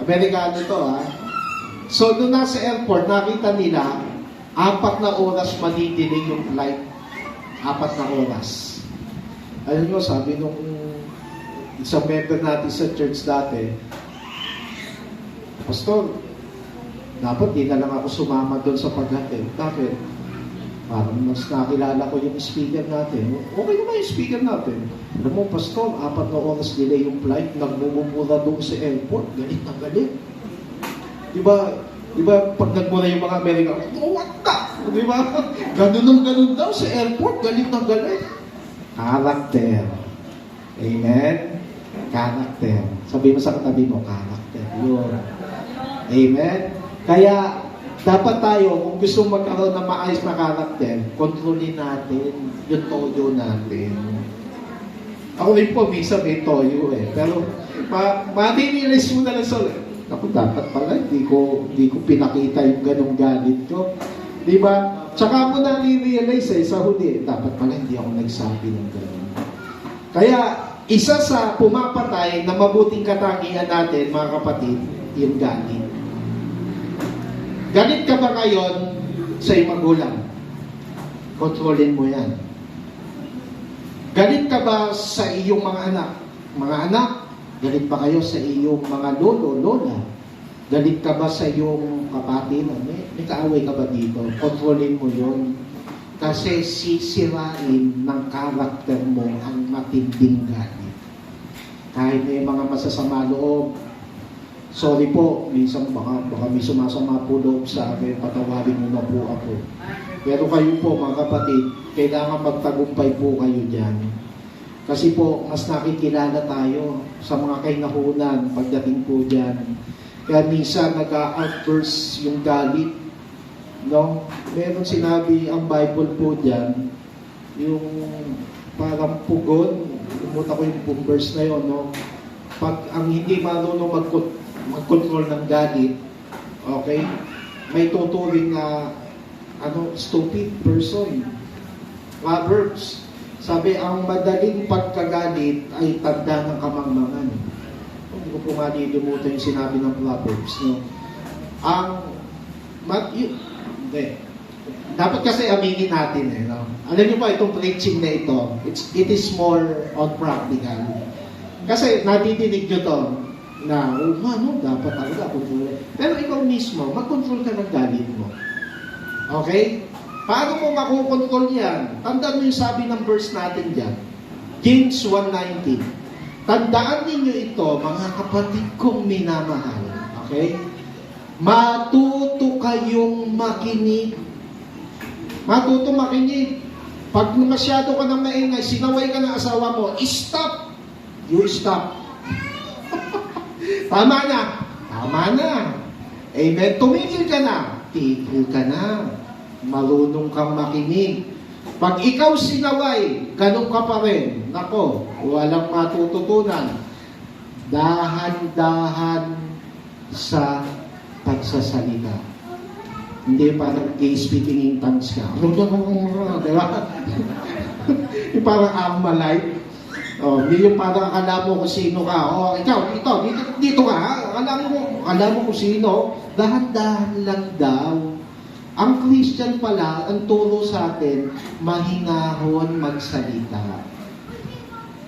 Amerikano to, ha? So, doon nasa airport, nakita nila, 4 na oras manitiling yung flight. 4 na oras. Alam nyo, sabi nung isang member natin sa church dati, Pastor, dapat di na lang ako sumama doon sa paghatid. Bakit? Parang mas nakilala ko yung speaker natin. Okay naman yung speaker natin. Alam mo, Pastor, 4 na oras delay yung flight, nagmumura doon sa airport. Galit na galit. Diba, pag nagmura yung mga Amerikano, what the? Diba? Ganun daw sa airport, galit na galit. Character. Amen? Character. Sabi mo sa katabi mo, character. Yun. Amen? Kaya, dapat tayo, kung gusto magkaroon ng maayos na character, kontrolin natin yung toyo natin. Ako rin po, minsan may toyo eh. Pero, ma-realize mo na lang sa ako, dapat pala, hindi ko pinakita yung ganong galit ko. Di ba? Tsaka mo na-realize sa huli, dapat pala hindi ako nagsabi ng ganon. Kaya, isa sa pumapatay na mabuting katangian natin, mga kapatid, yung galit. Galit ka ba ngayon sa iyong magulang? Kontrolin mo yan. Galit ka ba sa iyong mga anak? Mga anak, galit ba kayo sa iyong mga lolo, lola? Galit ka ba sa iyong kapatid? May kaaway ka ba dito? Kontrolin mo yun. Kasi sisirain ng karakter mo ang matinding galit. Kahit may mga masasama loob, sorry po, minsan baka may sumasama po loob sa akin, patawarin mo na po ako. Pero kayo po mga kapatid, kailangan magtagumpay po kayo dyan. Kasi po, mas nakikilala tayo sa mga kainahunan pagdating po dyan. Kaya minsan nag-outburst yung galit. No? Meron sinabi ang Bible po dyan, yung parang pugon, umuta ko yung verse na yun, no? Pag ang hindi marunong mag-control ng galit, okay, may tuturing na stupid person. Proverbs, sabi, ang madaling pagkagalit ay tanda ng kamangmangan. Hindi ko po nga nilimutan yung sinabi ng Proverbs. No? Dapat kasi aminin natin. No? Alam niyo pa, itong preaching na ito, it is more on practical. Kasi nadidinig nyo to, na, dapat talaga control. Pero ikaw mismo, mag-control ka ng galit mo. Okay? Paano mo makukontrol yan? Tandaan mo yung sabi ng verse natin dyan. James 1:19. Tandaan ninyo ito, mga kapatid kong minamahal. Okay? Matuto kayong makinig. Matuto makinig. Pag masyado ka ng maingay, sinaway ka ng asawa mo, stop! You stop. Tama na. Tama na. Amen. Tumigil ka na. Tigil ka na. Marunong kang makinig. Pag ikaw sinaway, ganun ka pa rin. Nako, walang matututunan. Dahan-dahan sa pagsasalita. Hindi parang gay speaking in tongues ka. Diba? Yung parang Armalite. Hindi yung parang akala mo kung sino ka. Ikaw, dito ka. Akala mo kung sino. Dahan-dahan lang daw. Ang Christian pala, ang turo sa atin, mahinahon magsalita.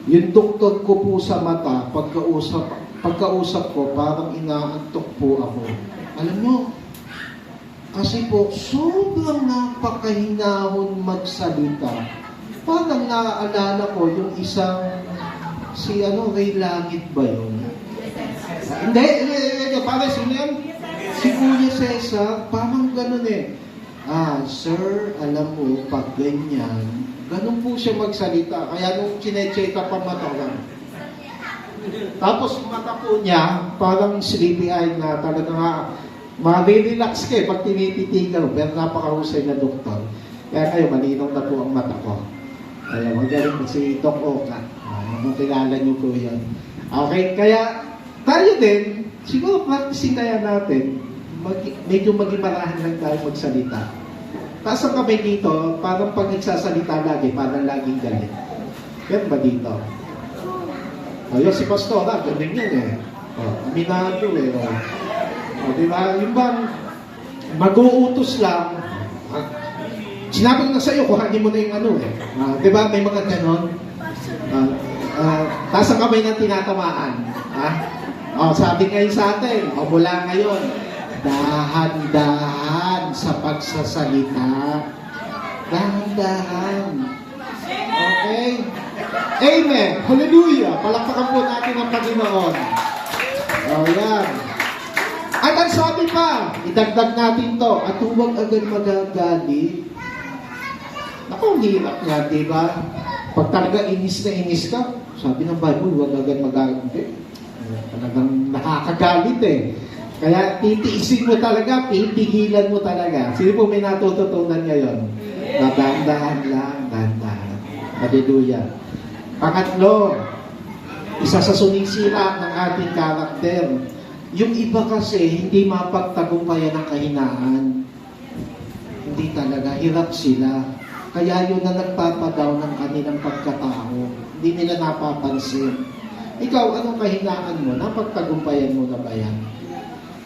Yung doktor ko po sa mata, pagkausap ko, parang inaantok po ako. Alam mo, kasi po, sobrang napakahinahon magsalita. Parang naaalala ko yung isang, Ray Langit ba yun? Hindi, parang sino yan? Si Kuya Cesar, parang ganun eh. Sir, alam mo, pag ganyan, ganun po siya magsalita. Kaya nung chinecheck up ang mata lang. Tapos mata po niya, parang sleepy-eyed na talaga nga, ma-relax ka pag tinititigan mo. Pero napakahusay na doktor. Kaya kayo, malinaw na po ang mata ko. Kaya magaling si Doc Oka. Kung kilala niyo po yan. Okay, kaya tayo din, siguro practicing kaya natin, medyo magimarahan lang tayo magsalita. Taas ang kamay dito, parang pag nagsasalita lagi, parang laging galit. Yan ba dito? Yung si Pastora, galing yun eh. Aminado eh. Diba? Yung bang mag-uutos lang, sinabi ko na sa'yo, kuhanin mo na yung diba? May mga ganon. Taas ang kamay ng tinatamaan. Sabi ngayon sa atin, mula ngayon, dahan-dahan sa pagsasalita. Dahan-dahan. Okay? Amen. Hallelujah. Palakpakan po natin ang Panginoon. Yan. At ang sabi pa, idagdag natin to, at huwag agad magagalit. Naku, hirap nga, diba? Pag talaga inis na inis ka, sabi ng Bible, huwag agad magagalit. Talagang nakakagalit eh. Kaya titiisin mo talaga, pipigilan mo talaga. Sino po may natututunan ngayon? Na dahan-dahan lang, dahan-dahan. Hallelujah. Pangatlo, isa sa sunisira ng ating karakter. Yung iba kasi, hindi mapagtagumpayan ng kahinaan. Hindi talaga, hirap sila. Kaya yun na nagpapadaw ng kanilang pagkatao. Hindi nila napapansin. Ikaw, anong kahinaan mo? Napagtagumpayan mo na ba yan?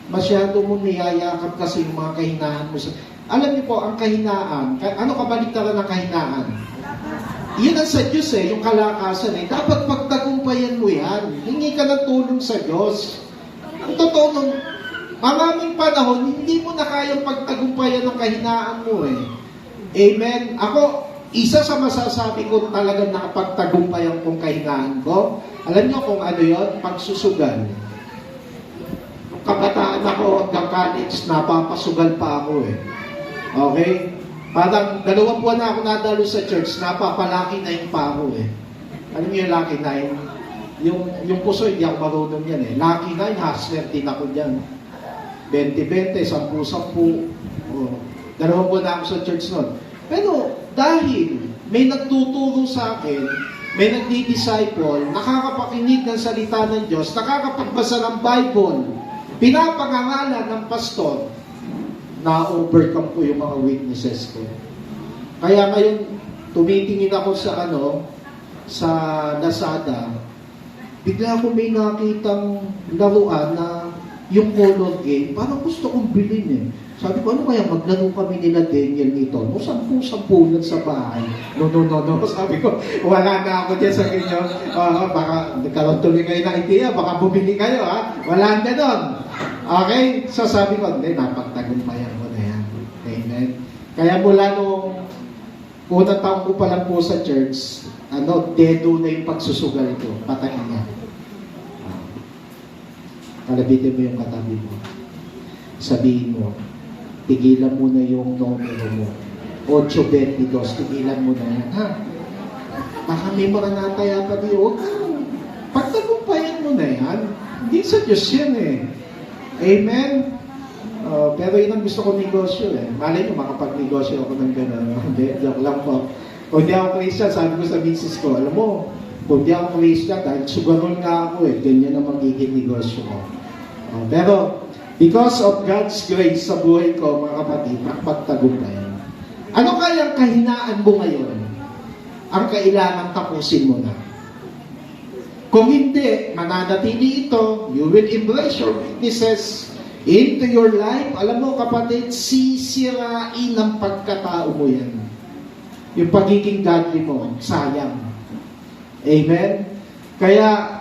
Masyado mo niyayakap kasi yung mga kahinaan mo. Alam niyo po, ang kahinaan, ano kabaliktaran ng kahinaan? Yun ang sa Diyos eh, yung kalakasan eh. Dapat pagtagumpayan mo yan. Hingi ka ng tulong sa Diyos. Ang totoo nung, maraming panahon, hindi mo na kayang pagtagumpayan ng kahinaan mo eh. Amen? Ako, isa sa masasabi ko talagang nakapagtagumpayan kong kahinaan ko, alam niyo kung ano yun? Pagsusugal. Nung kabataan ako, hanggang college, napapasugal pa ako eh. Okay? Parang 2 buwan na ako nadalo sa church, napapalaki na yung pa ako eh. Alam niyo yung lucky 9? Yung puso, hindi ako marunong yan eh. Lucky 9, hustler din ako dyan. 20-20, 10-10. Oh. 2 buwan na ako sa church noon. Pero dahil may nagtuturo sa akin, may nagdi-disciple, nakakapakinig ng salita ng Diyos, nakakapagbasa ng Bible, pinapangaralan ng pastor, na-overcome ko yung mga weaknesses ko. Kaya ngayon, tumitingin ako sa Lazada, bigla ako may nakitang laruan na yung color game, parang gusto kong bilhin eh. Sabi ko, ano kaya maglaro kami nila Daniel nito? No, 10 lang sa bahay. No. Sabi ko, wala na ako dyan sa inyo. Baka nagkaroon tuloy kayo ng idea, baka bumili kayo ha. Wala na doon. Okay? So sabi ko, hindi, napagtagumpayan mo na yan. Amen? Kaya mula nung unang taong ko pa lang po sa church, dedo na yung pagsusugal ko. Patakin niya. Kalabitin mo yung katabi mo. Sabihin mo, tigilan mo na yung numero mo. 8:22, tigilan mo na yan. Ha? Baka may mga nataya pa di, huwag pagtagumpayan mo na yan. Hindi sa Diyos yan eh. Amen? Pero yun ang gusto ko negosyo eh. Malay nyo, makapagnegosyo ako ng gano'n. Hindi, joke lang po. Kung di ako Christian, sabi ko sa business ko, alam mo, kung di ako Christian, dahil sugarol nga ako eh, ganyan ang magiging negosyo ko. Pero, because of God's grace sa buhay ko, mga kapatid, nakapagtagumpayan. Ano kayang kahinaan mo ngayon ang kailangan tapusin mo na? Kung hindi, mananatili ito, you will embrace your weaknesses into your life. Alam mo kapatid, sisirain ang pagkatao mo yan. Yung pagiging godly mo, sayang. Amen? Kaya,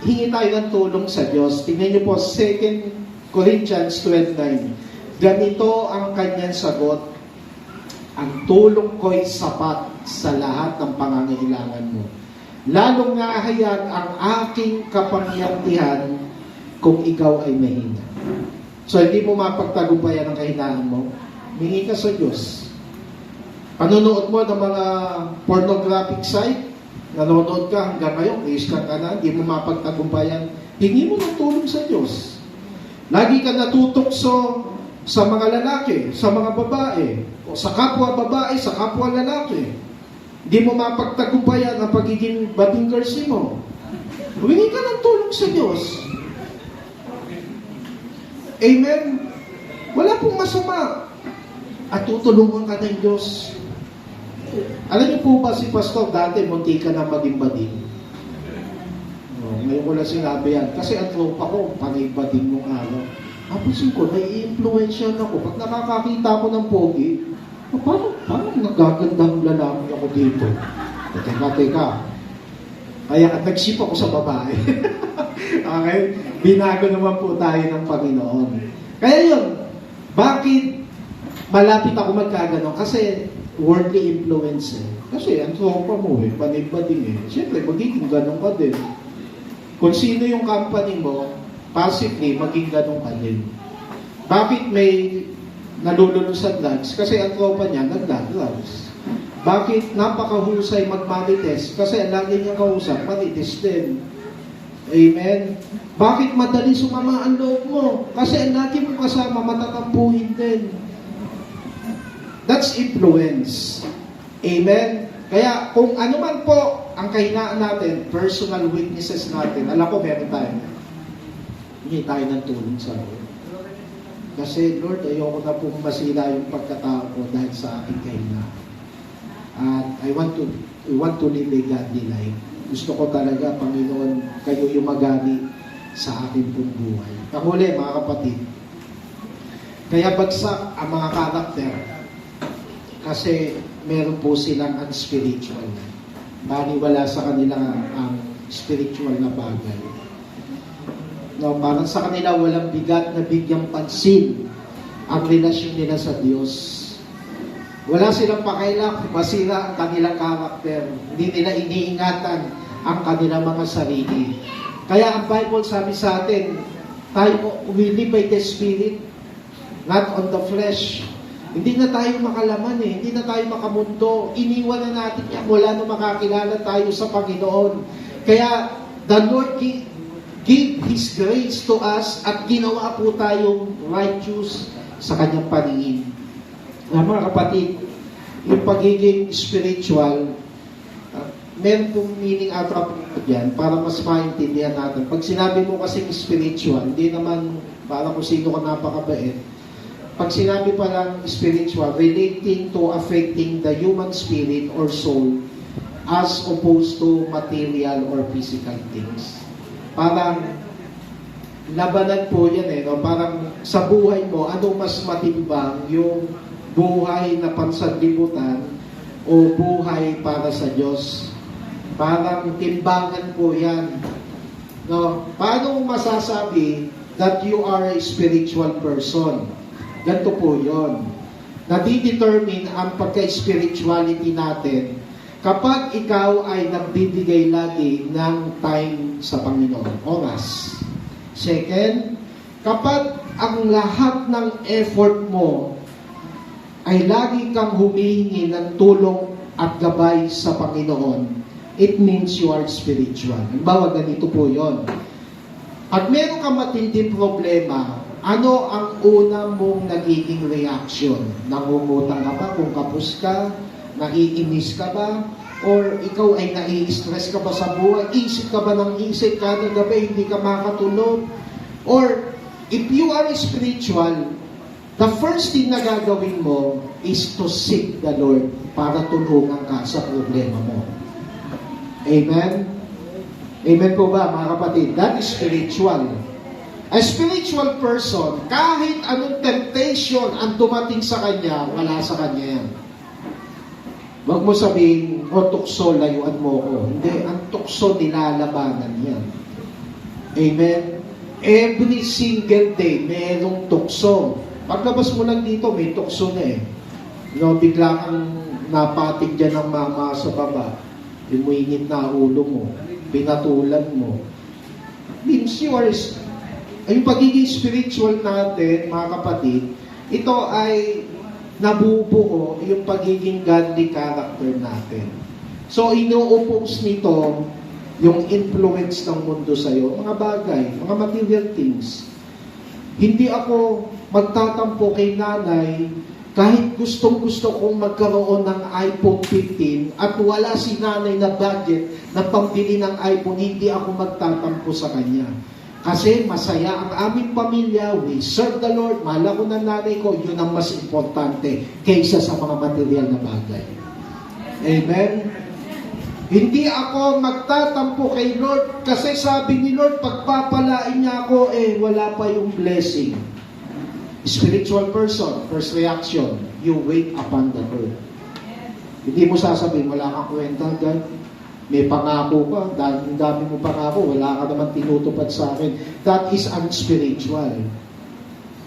hingi tayo ng tulong sa Diyos. Tingnan niyo po, 2 Corinthians 12:9. Ganito ang kanyang sagot, ang tulong ko'y sapat sa lahat ng pangangailangan mo. Lalong ngahayag ang aking kapangyarihan kung ikaw ay mahina. So, hindi mo mapagtagumpayan ang kahinaan mo. Hingi ka sa Diyos. Panonood mo ng mga pornographic site, nanonood ka hanggang ngayon, Christian ka na, hindi mo mapagtagumpayan. Hingi mo ng tulong sa Diyos. Lagi ka natutokso sa mga lalaki, sa mga babae, o sa kapwa babae, sa kapwa lalaki. Hindi mo mapagtagumpayan ang pagiging batingkersi mo. Humingi ka ng tulong sa Diyos. Amen? Wala pong masama. At tutulungan ka ng Diyos. Alam niyo po ba si Pastor dati, munti ka na maging bading? Ngayon ko lang sinabi yan. Kasi ang tropa ko, panay bading nung araw. Apusin ko, nai-influensya ako. Pag nakakakita ko ng pogi, parang nagagandang lalaki ako dito. Teka. Kaya nagsip ako sa babae. Okay? Binago naman po tayo ng Panginoon. Kaya yun, bakit malapit ako magkaganon? Kasi worldly influence eh. Kasi ang tropa mo eh, panibading eh. Siyempre, magiging ganon ka din. Kung sino yung company mo, possibly, maging ganon ka din. Bakit may nalulunod sa drugs? Kasi ang tropa niya, nagda-drugs. Bakit napakahusay magmarites? Kasi ang lagi niya kausap, marites din. Amen? Bakit madali sumama ang loob mo? Kasi ang lagi mo kasama, matatampuhin din. That's influence. Amen? Kaya kung ano man po ang kahinaan natin, personal weaknesses natin, alam ko meron tayo. Hindi tayo ng tulong sa Lord. Kasi Lord, ayoko na pong masira yung pagkatao ko dahil sa aking kahinaan. At I want to live a godly life. Gusto ko talaga, Panginoon, kayo yung magamit sa aking pong buhay. Panghuli, mga kapatid, kaya bagsak ang mga karakter kasi meron po silang unspiritual. Bali wala sa kanila ang spiritual na bagay. No, parang sa kanila walang bigat na bigyang pansin ang relasyon nila sa Diyos. Wala silang pakailan kung masira ang kanilang karakter. Hindi nila iniingatan ang kanilang mga sarili. Kaya ang Bible sabi sa atin, tayo we live by the Spirit, not on the flesh. Hindi na tayo makalaman hindi na tayo makamundo. Iniwan na natin yan, wala na makakilala tayo sa Panginoon. Kaya the Lord give His grace to us at ginawa po tayong righteous sa Kanyang paningin. Mga kapatid, yung pagiging spiritual, meron pong meaning ata po dyan para mas maintindihan natin. Pag sinabi mo kasing spiritual, hindi naman para kung sino ka napakabait. Pag sinabi pa lang spiritual, relating to affecting the human spirit or soul as opposed to material or physical things. Parang labanan po yan no? Parang sa buhay mo, ano mas matimbang yung buhay na pansanlibutan o buhay para sa Diyos? Parang timbangan po yan. No? Paano masasabi that you are a spiritual person? Ganito po yun. Nadidetermine ang pagka-spirituality natin kapag ikaw ay nagbibigay lagi ng time sa Panginoon, oras. Second, kapag ang lahat ng effort mo ay lagi kang humihingi ng tulong at gabay sa Panginoon, it means you are spiritual. Halimbawa, ganito po yon. Pag meron kang matinding problema, ano ang una mong nagiging reaction? Nangungutang ka ba? Kung kapos ka? Naiinis ka ba? Or ikaw ay nai-stress ka ba sa buhay? Isip ka ba ng isip? Kada gabi hindi ka makatulog? Or if you are spiritual, the first thing na gagawin mo is to seek the Lord para tulungan ka sa problema mo. Amen? Amen po ba, mga kapatid? That is spiritual. A spiritual person, kahit anong temptation ang dumating sa kanya, wala sa kanya yan. Huwag mo sabihin, tukso, layuan mo ko. Hindi, ang tukso, nilalabanan yan. Amen? Every single day, mayroong tukso. Paglabas mo lang dito, may tukso na No, bigla kang napatig dyan ng mama sa baba. Umuingit na ulo mo. Pinatulan mo. Means you are... Yung pagiging spiritual natin, mga kapatid, ito ay nabubuo yung pagiging godly character natin. So, ino-oppose nito yung influence ng mundo sa'yo, mga bagay, mga material things. Hindi ako magtatampo kay nanay kahit gustong-gusto kong magkaroon ng iPhone 15 at wala si nanay na budget na pambili ng iPhone, hindi ako magtatampo sa kanya. Kasi masaya ang aming pamilya, we serve the Lord, mahal ako ng nanay ko, yun ang mas importante kaysa sa mga material na bagay. Amen? Hindi ako magtatampo kay Lord kasi sabi ni Lord, pagpapalain niya ako, wala pa yung blessing. Spiritual person, first reaction, you wait upon the Lord. Hindi mo sasabihin, wala kang kwenta, God. May pangako ka, dahil dami mo pangako, wala ka naman tinutupad sa akin. That is unspiritual.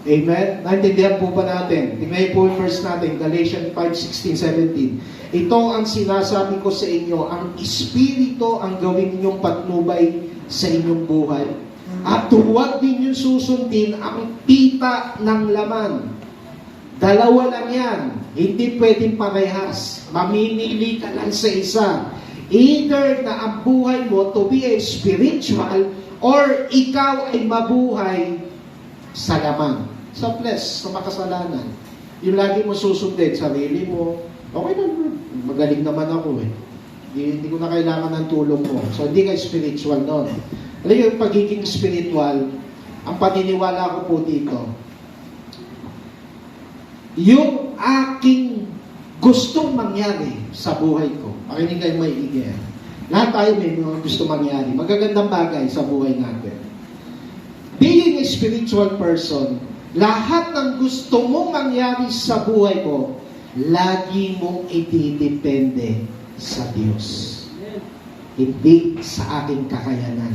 Amen? Naintindihan po ba natin? Tingnan po yung verse natin, Galatians 5:16-17. Ito ang sinasabi ko sa inyo, ang Espiritu ang gawin ninyong patnubay sa inyong buhay. At huwag ninyong susundin ang pita ng laman. Dalawa lang yan. Hindi pwedeng parehas. Mamimili ka lang sa isa. Either na ang buhay mo to be a spiritual or ikaw ay mabuhay sa laman. Sa flesh, sa makasalanan. Yung lagi mo susundin, sarili mo, okay na, magaling naman ako Hindi ko na kailangan ng tulong mo. So, hindi ka spiritual nun. Alam yung pagiging spiritual, ang paniniwala ko po dito, yung aking gustong mangyari sa buhay ko, makinig kayo may igay. Lahat tayo may mga gusto mangyari. Magagandang bagay sa buhay natin. Being a spiritual person, lahat ng gusto mong mangyari sa buhay ko, lagi mong itidepende sa Diyos. Hindi sa aking kakayanan.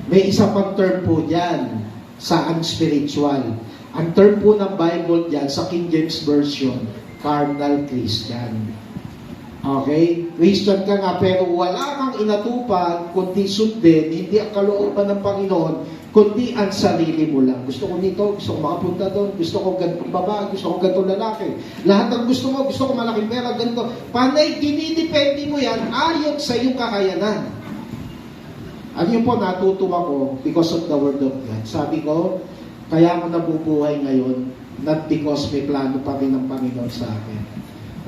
May isa pang term po dyan, saan spiritual. Ang term po ng Bible dyan, sa King James Version, carnal Christian. Okay? Christian ka nga, pero wala kang inatupag, kundi sundin, hindi ang kalooban ng Panginoon, kundi ang sarili mo lang. Gusto ko nito, gusto ko makapunta doon, gusto ko ganitong babae, gusto ko ganitong lalaki. Lahat ng gusto ko malaking pera, ganito. Panay, dinidepende mo yan ayon sa iyong kakayanan. Ano yun po, natutuwa ko because of the Word of God. Sabi ko, kaya ako nabubuhay ngayon, not because may plano pa rin ng Panginoon sa akin.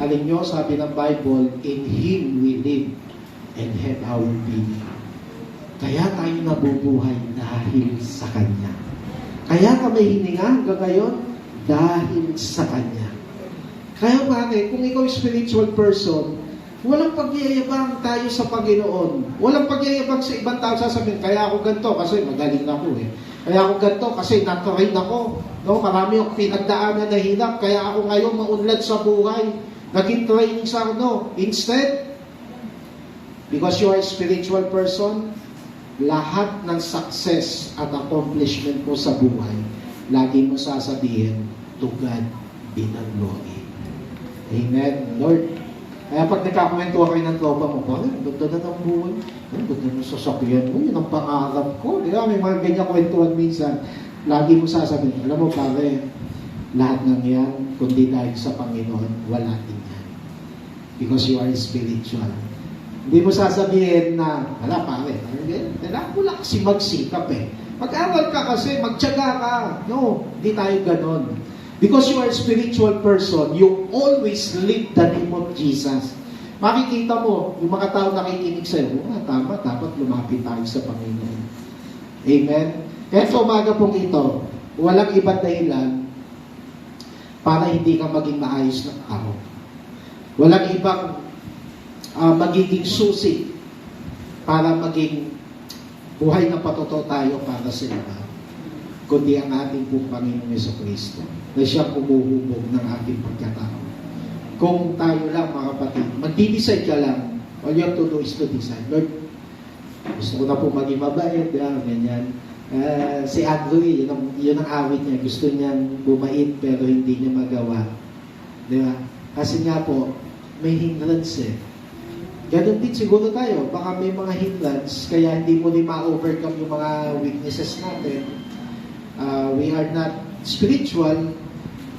Alam nyo, sabi ng Bible, in Him we live and have our being. Kaya tayo nabubuhay dahil sa Kanya. Kaya ka may hininga hanggang ngayon dahil sa Kanya. Kaya bakit, kung ikaw spiritual person, walang pagyayabang tayo sa Panginoon. Walang pagyayabang sa ibang tao sasabihin, kaya ako ganito kasi magaling ako eh. Kaya ako ganito kasi na-train ako. No? Marami akong pinagdaanan na hirap, kaya ako ngayon maunlad sa buhay. Naging training sa ano. Instead, because you are a spiritual person, lahat ng success at accomplishment mo sa buhay, lagi mo sasabihin, to God be the glory. Amen, Lord. Kaya pag nagkakwento kayo ng tropa mo, ang ganda na ng buhay, ang ganda na sasakyan mo, yun ang pangarap ko. Di ba? May mga ganyan kwentuhan minsan. Lagi mo sasabihin, alam mo pare, lahat ng yan, kundi dahil sa Panginoon, wala din yan. Because you are spiritual. Hindi mo sasabihin na, wala pare, kailangan mo lang kasi magsikap eh. Mag-aral ka kasi, magtiyaga ka. No, hindi tayo ganon. Because you are a spiritual person, you always live the name of Jesus. Makikita mo, yung mga tao nakikinig sa'yo, tama, dapat lumapit tayo sa Panginoon. Amen? Kaya sa umaga pong ito, walang ibang dahilan para hindi ka maging maayos na tao. Walang ibang magiging susi para maging buhay na patotoo tayo para sa iba, kundi ang ating pong Panginoong Jesucristo na siyang umuhubog ng ating pagkatao. Kung tayo lang, mga kapatid, mag-decide ka lang, all you have to do is to decide. Lord, gusto ko na po maging mabait, ganyan. Si Andrew, yun ang awit niya. Gusto niyang bumait pero hindi niya magawa. Di ba? Kasi nga po, may hindrance eh. Ganon din siguro tayo. Baka may mga hindrance, kaya hindi mo din ma-overcome yung mga weaknesses natin. We are not spiritual.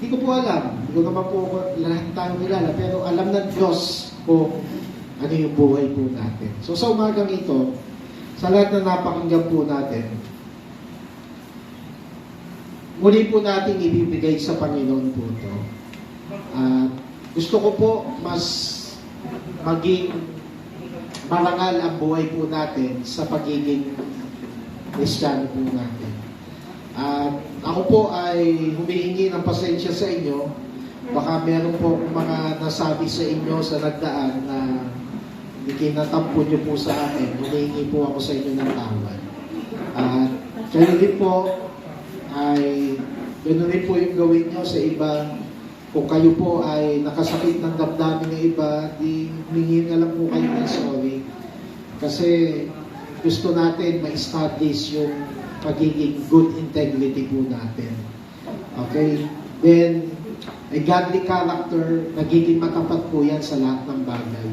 Hindi ko po alam. Hindi ko naman po lahat tayo nilala. Pero alam ng Diyos kung ano yung buhay po natin. So sa umagang ito, sa lahat na napakinggan po natin, muli po natin ibibigay sa Panginoon po ito. Gusto ko po mas maging marangal ang buhay po natin sa pagiging Kristiyano po natin. Ako po ay humihingi ng pasensya sa inyo. Baka meron po mga nasabi sa inyo sa nagdaan na ikinatampo nyo po sa akin. Humihingi po ako sa inyo ng tawad. Kaya din po ay ganoon rin po yung gawin nyo sa iba. Kung kayo po ay nakasakit ng damdamin ng iba, di humingi na lang po kayo ng sorry. Kasi gusto natin ma-establish yung pagiging good integrity po natin. Okay? Then, a godly character, nagiging matapat po yan sa lahat ng bagay.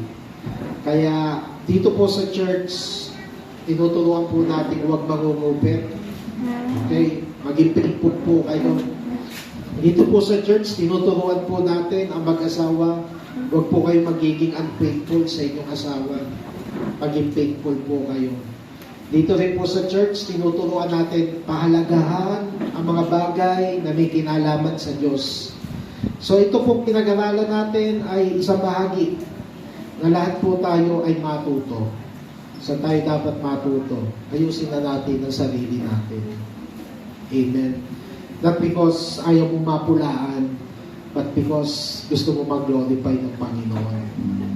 Kaya, dito po sa church, tinuturuan po natin huwag mangungupit. Okay? Maging pinipot po kayo. Dito po sa church, tinuturuan po natin ang mag-asawa, huwag po kayo magiging unfaithful sa inyong asawa. Maging faithful po kayo. Dito rin po sa church, tinuturuan natin pahalagahan ang mga bagay na may kinalaman sa Diyos. So ito pong pinag-aralan natin ay isang bahagi na lahat po tayo ay matuto. Sa tayo dapat matuto. Ayusin na natin ang sarili natin. Amen. Not because ayaw mo mapulaan, but because gusto mo mag-glorify ng Panginoon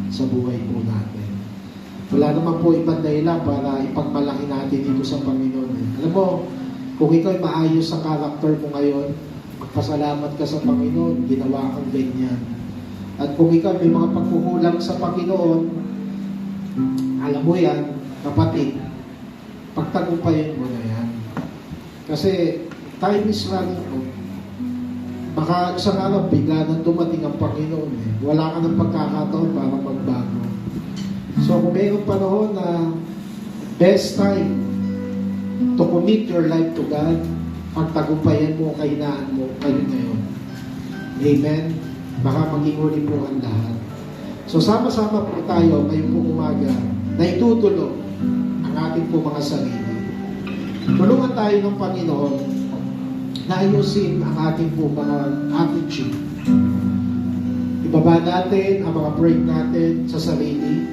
sa buhay po natin. Wala naman po ibang dahilan para ipagmalaki natin dito sa Panginoon. Alam mo, kung ikaw ay maayos sa karakter mo ngayon, magpasalamat ka sa Panginoon, ginawa kang ganyan. At kung ikaw may mga pagkukulang sa Panginoon, alam mo yan, kapatid, pagtagumpayan mo na yan. Kasi time is running out. Baka isang araw, bigla nang dumating ang Panginoon. Wala ka ng pagkakataon para magbago. So kung mayroong panahon na best time to commit your life to God, pagtagumpayan mo, kahinaan mo, kayo ngayon. Amen? Baka maging huli po ang lahat. So sama-sama po tayo ngayong pong umaga na itutulong ang ating po mga sarili. Tulungan tayo ng Panginoon na ayusin ang ating po mga attitude. Ibaba natin ang mga break natin sa sarili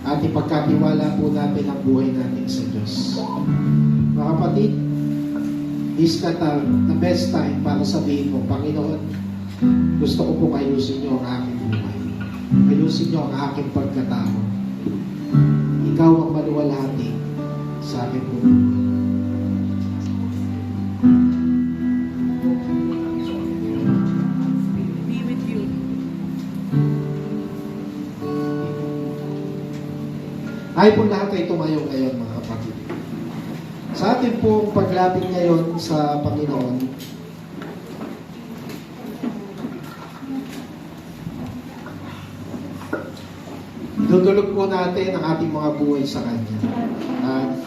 at ipagkatiwala po natin ang buhay natin sa Diyos. Mga kapatid, this na the best time para sabihin mo, Panginoon, gusto ko pong ayusin niyo ang aking buhay. Ayusin niyo ang aking pagkatao. Ikaw ang maluwalhati sa aking buhay. Ay po lahat ay tumayo ngayon, mga kapatid. Sa ating pong paglapit ngayon sa Panginoon, tutulog po natin ang ating mga buhay sa Kanya. At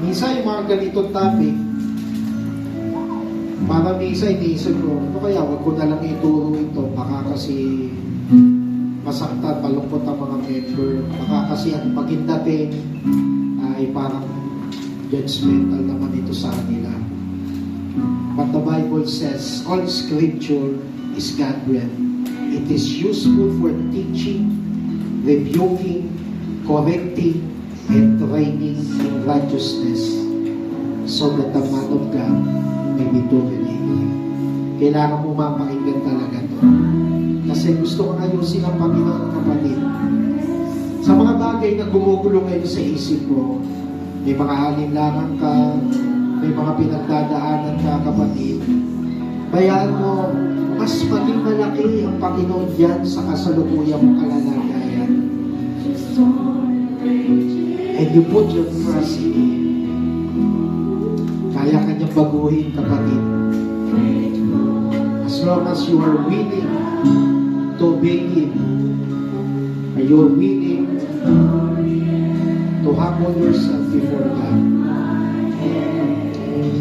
minsan yung mga ganitong topic, para minsan iniisip ko, ano kaya, wag ko na lang ituro ito, baka kasi masaktan, malungkot ang mga member, baka kasi ang pagkindating ay parang judgmental naman ito sa kanila. But the Bible says, all scripture is God-breathed. It is useful for teaching, rebuking, correcting, and training in righteousness, so that the man of God may be truly named. Kailangan mo mapakinggan talaga to. Kasi gusto kong ayusin ang Panginoon, kapatid. Sa mga bagay na gumugulo ngayon sa isip mo, may mga alinlangan ka, may mga pinagdadaanan ka, kapatid. Bayaan mo, mas maging malaki ang Panginoon diyan sa kasalukuyang mong kalalagayan. And you put your trust in Him. Kaya kanyang baguhin, kapatid. As long as you are willing to obey Him, and you are willing to humble yourself before God.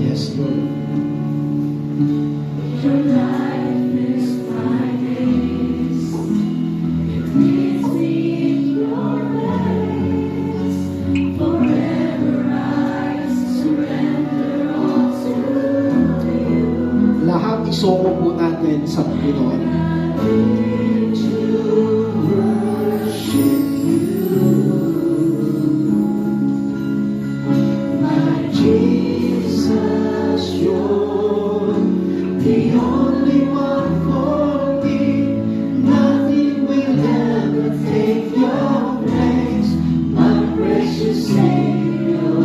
Yes, Lord. Your life is my days. It leads me in your ways. Forever I surrender all to you. Lahat isoko po natin sa Panginoon. To worship you, my Jesus, you're the only one for me. Nothing will ever take your place, my precious Savior.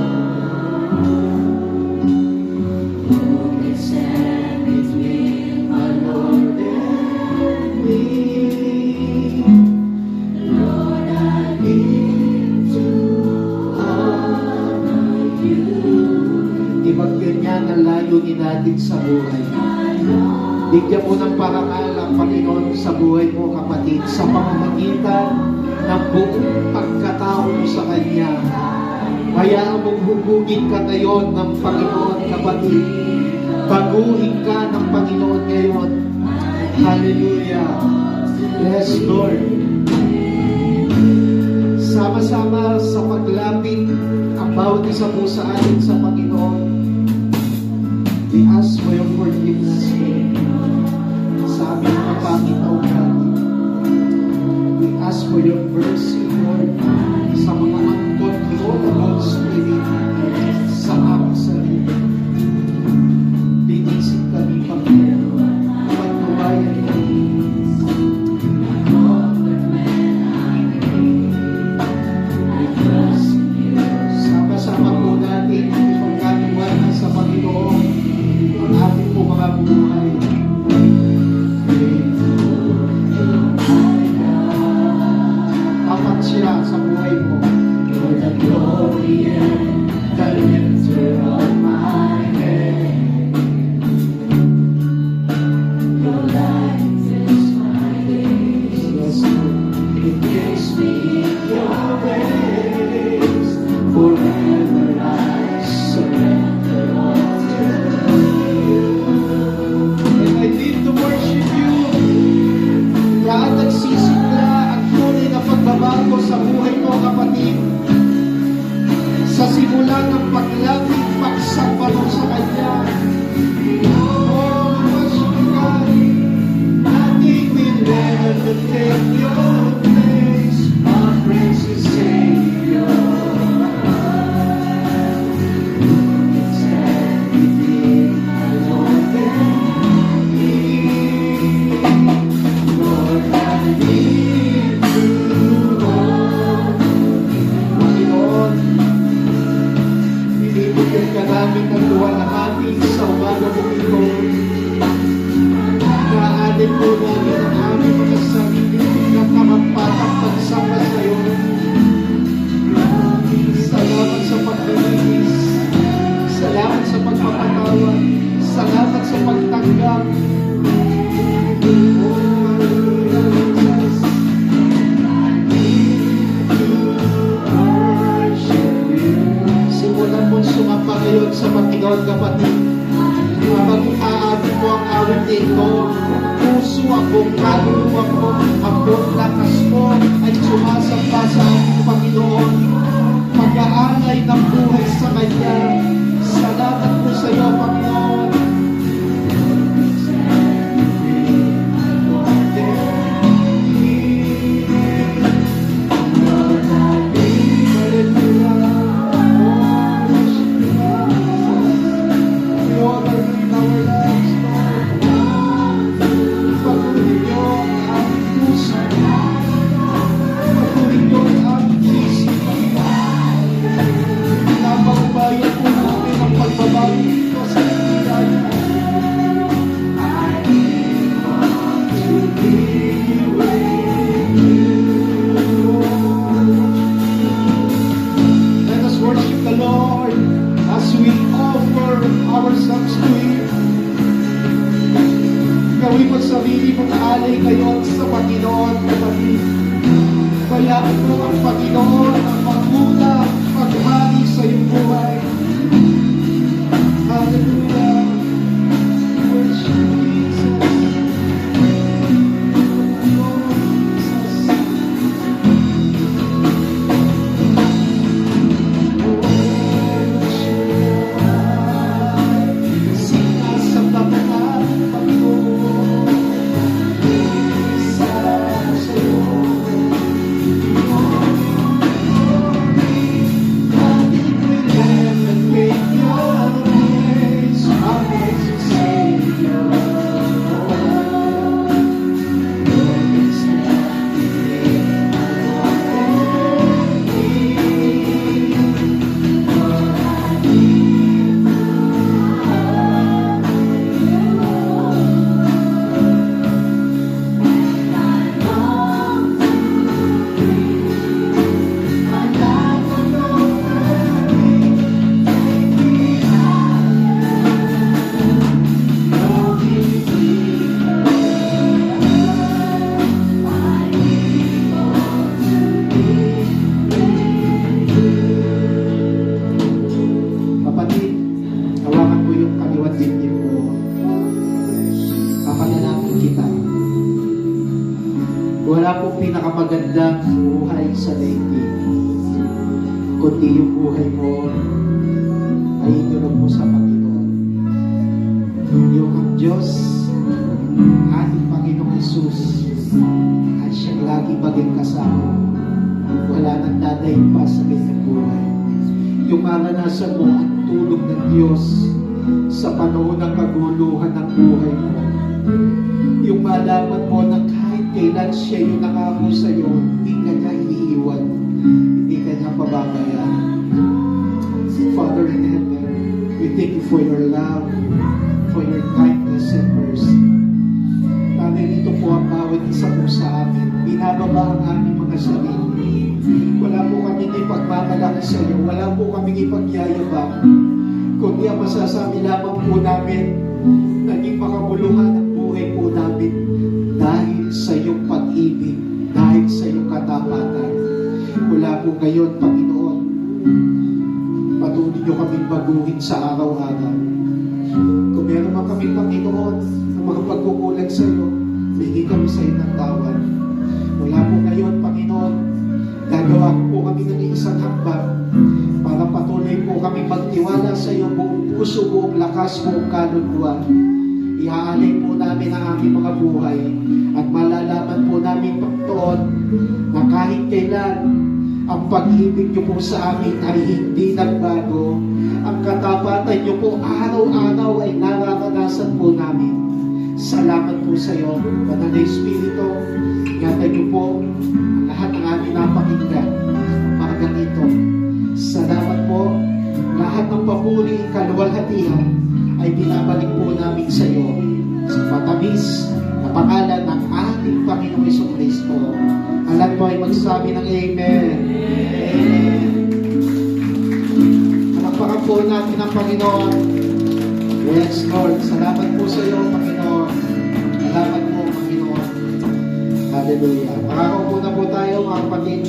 Who can stand between my Lord and me? Lord, I live to honor you. Ibang ganyan ang layunin natin sa buhay. Bigyan mo ng parangal ang Panginoon sa buhay mo, kapatid, sa pamamagitan ng buong pagkatao mo sa Kanya. Kaya mong hubugin ka ngayon ng Panginoon, kapatid. Baguhin ka ng Panginoon ngayon. Hallelujah. Yes, Lord. Sama-sama sa paglapit ang bawat isa po sa atin sa Panginoon. We ask for your forgiveness, Lord. Sa aming kapangit, O God. We ask for your mercy, Lord, sa mga uncontrollable spirit sa aming sarili. Linisip kami, Panginoon. Pagnubayan kami. Sama-sama po natin ipagkatiwala nagluwalhati sa umaga po ito. Naalin po namin ang aming mga sarili na karampatang pagsama sa iyo. Salamat sa paglilinis. Salamat sa pagpapatawa. Salamat sa pagtanggap. Oh, hallelujah, Jesus. Simulan mo sumapa ngayon sa Panginoon, kapatid. Habang aatin mo ang awit nito, puso ako, kaluluwa ko, ang buong lakas mo ay sumasamba sa ating Panginoon. Pag-aalay ng buhay sa Kanya. Salamat po sa iyo, Panginoon. Let us worship the Lord as we offer ourselves to Him. Gawin mo sarili mong alay ngayon sa Panginoon, kapatid. Bayaan mo ang Panginoon ang magmula, maghari sa iyong buhay. Hallelujah. Worship Jesus. Kapatid, hawakan mo yung kaliwat dibdib mo. Papanalangin kita. Wala pong pinakamagandang buhay sa daigdig, kundi yung buhay mo ay inulog mo sa Panginoon. Yung ang Diyos, ating Panginoong Jesus, at siyang lagi maging kasama. Wala nang dadaig pa sa kanyang buhay. Yung maranasan mo ang tulong ng Diyos sa panahon ng kaguluhan ng buhay mo. Yung malaman mo na kahit kailan siya yung nangako sa iyo, hindi ka niya iiwan, hindi ka niya pababayaan. Father in heaven, we thank you for your love, for your kindness and mercy. Naririto po ang bawat isa po sa amin. Binababa ang aming mga sarili. Wala po kami ipagmamalaki sa iyo. Wala po kami ipagyayabang. Kundi ang masasabi lamang po namin, naging makabuluhan ang buhay po namin dahil sa iyong pag-ibig, dahil sa iyong katapatan. Mula po ngayon, Panginoon, patuloy niyo kaming baguhin sa araw-araw. Kung meron man kami, Panginoon, ng mga pagkukulang sa iyo, bigay kami sa iyo ng tawad. Mula po ngayon, Panginoon, gagawa po kami ng isang hakbang para patuloy po kami magtiwala sa iyo buong puso, buong lakas, buong kaluluwa. Iaalay po namin ang aming mga buhay at malalaman po namin, Panginoon, na kahit kailan ang pag-ibig niyo po sa amin ay hindi nagbago. Ang katapatan niyo po araw-araw ay nararanasan po namin. Salamat po sa iyo, Banal na Espiritu. Ingatan niyo po ang lahat ng aming napakinggan. Umagang ito. Salamat po lahat ng papuri, kaluwalhatian ay binabalik po namin sa iyo sa matamis na pangalan ng ating Panginoong Jesucristo. Alam mo ay magsabi ng Amen. Amen. Palakpakan po natin ang Panginoon. Yes, Lord. Salamat po sa iyo, Panginoon. Salamat po, Panginoon. Hallelujah. Makakaupo na po tayo, mga kapatid.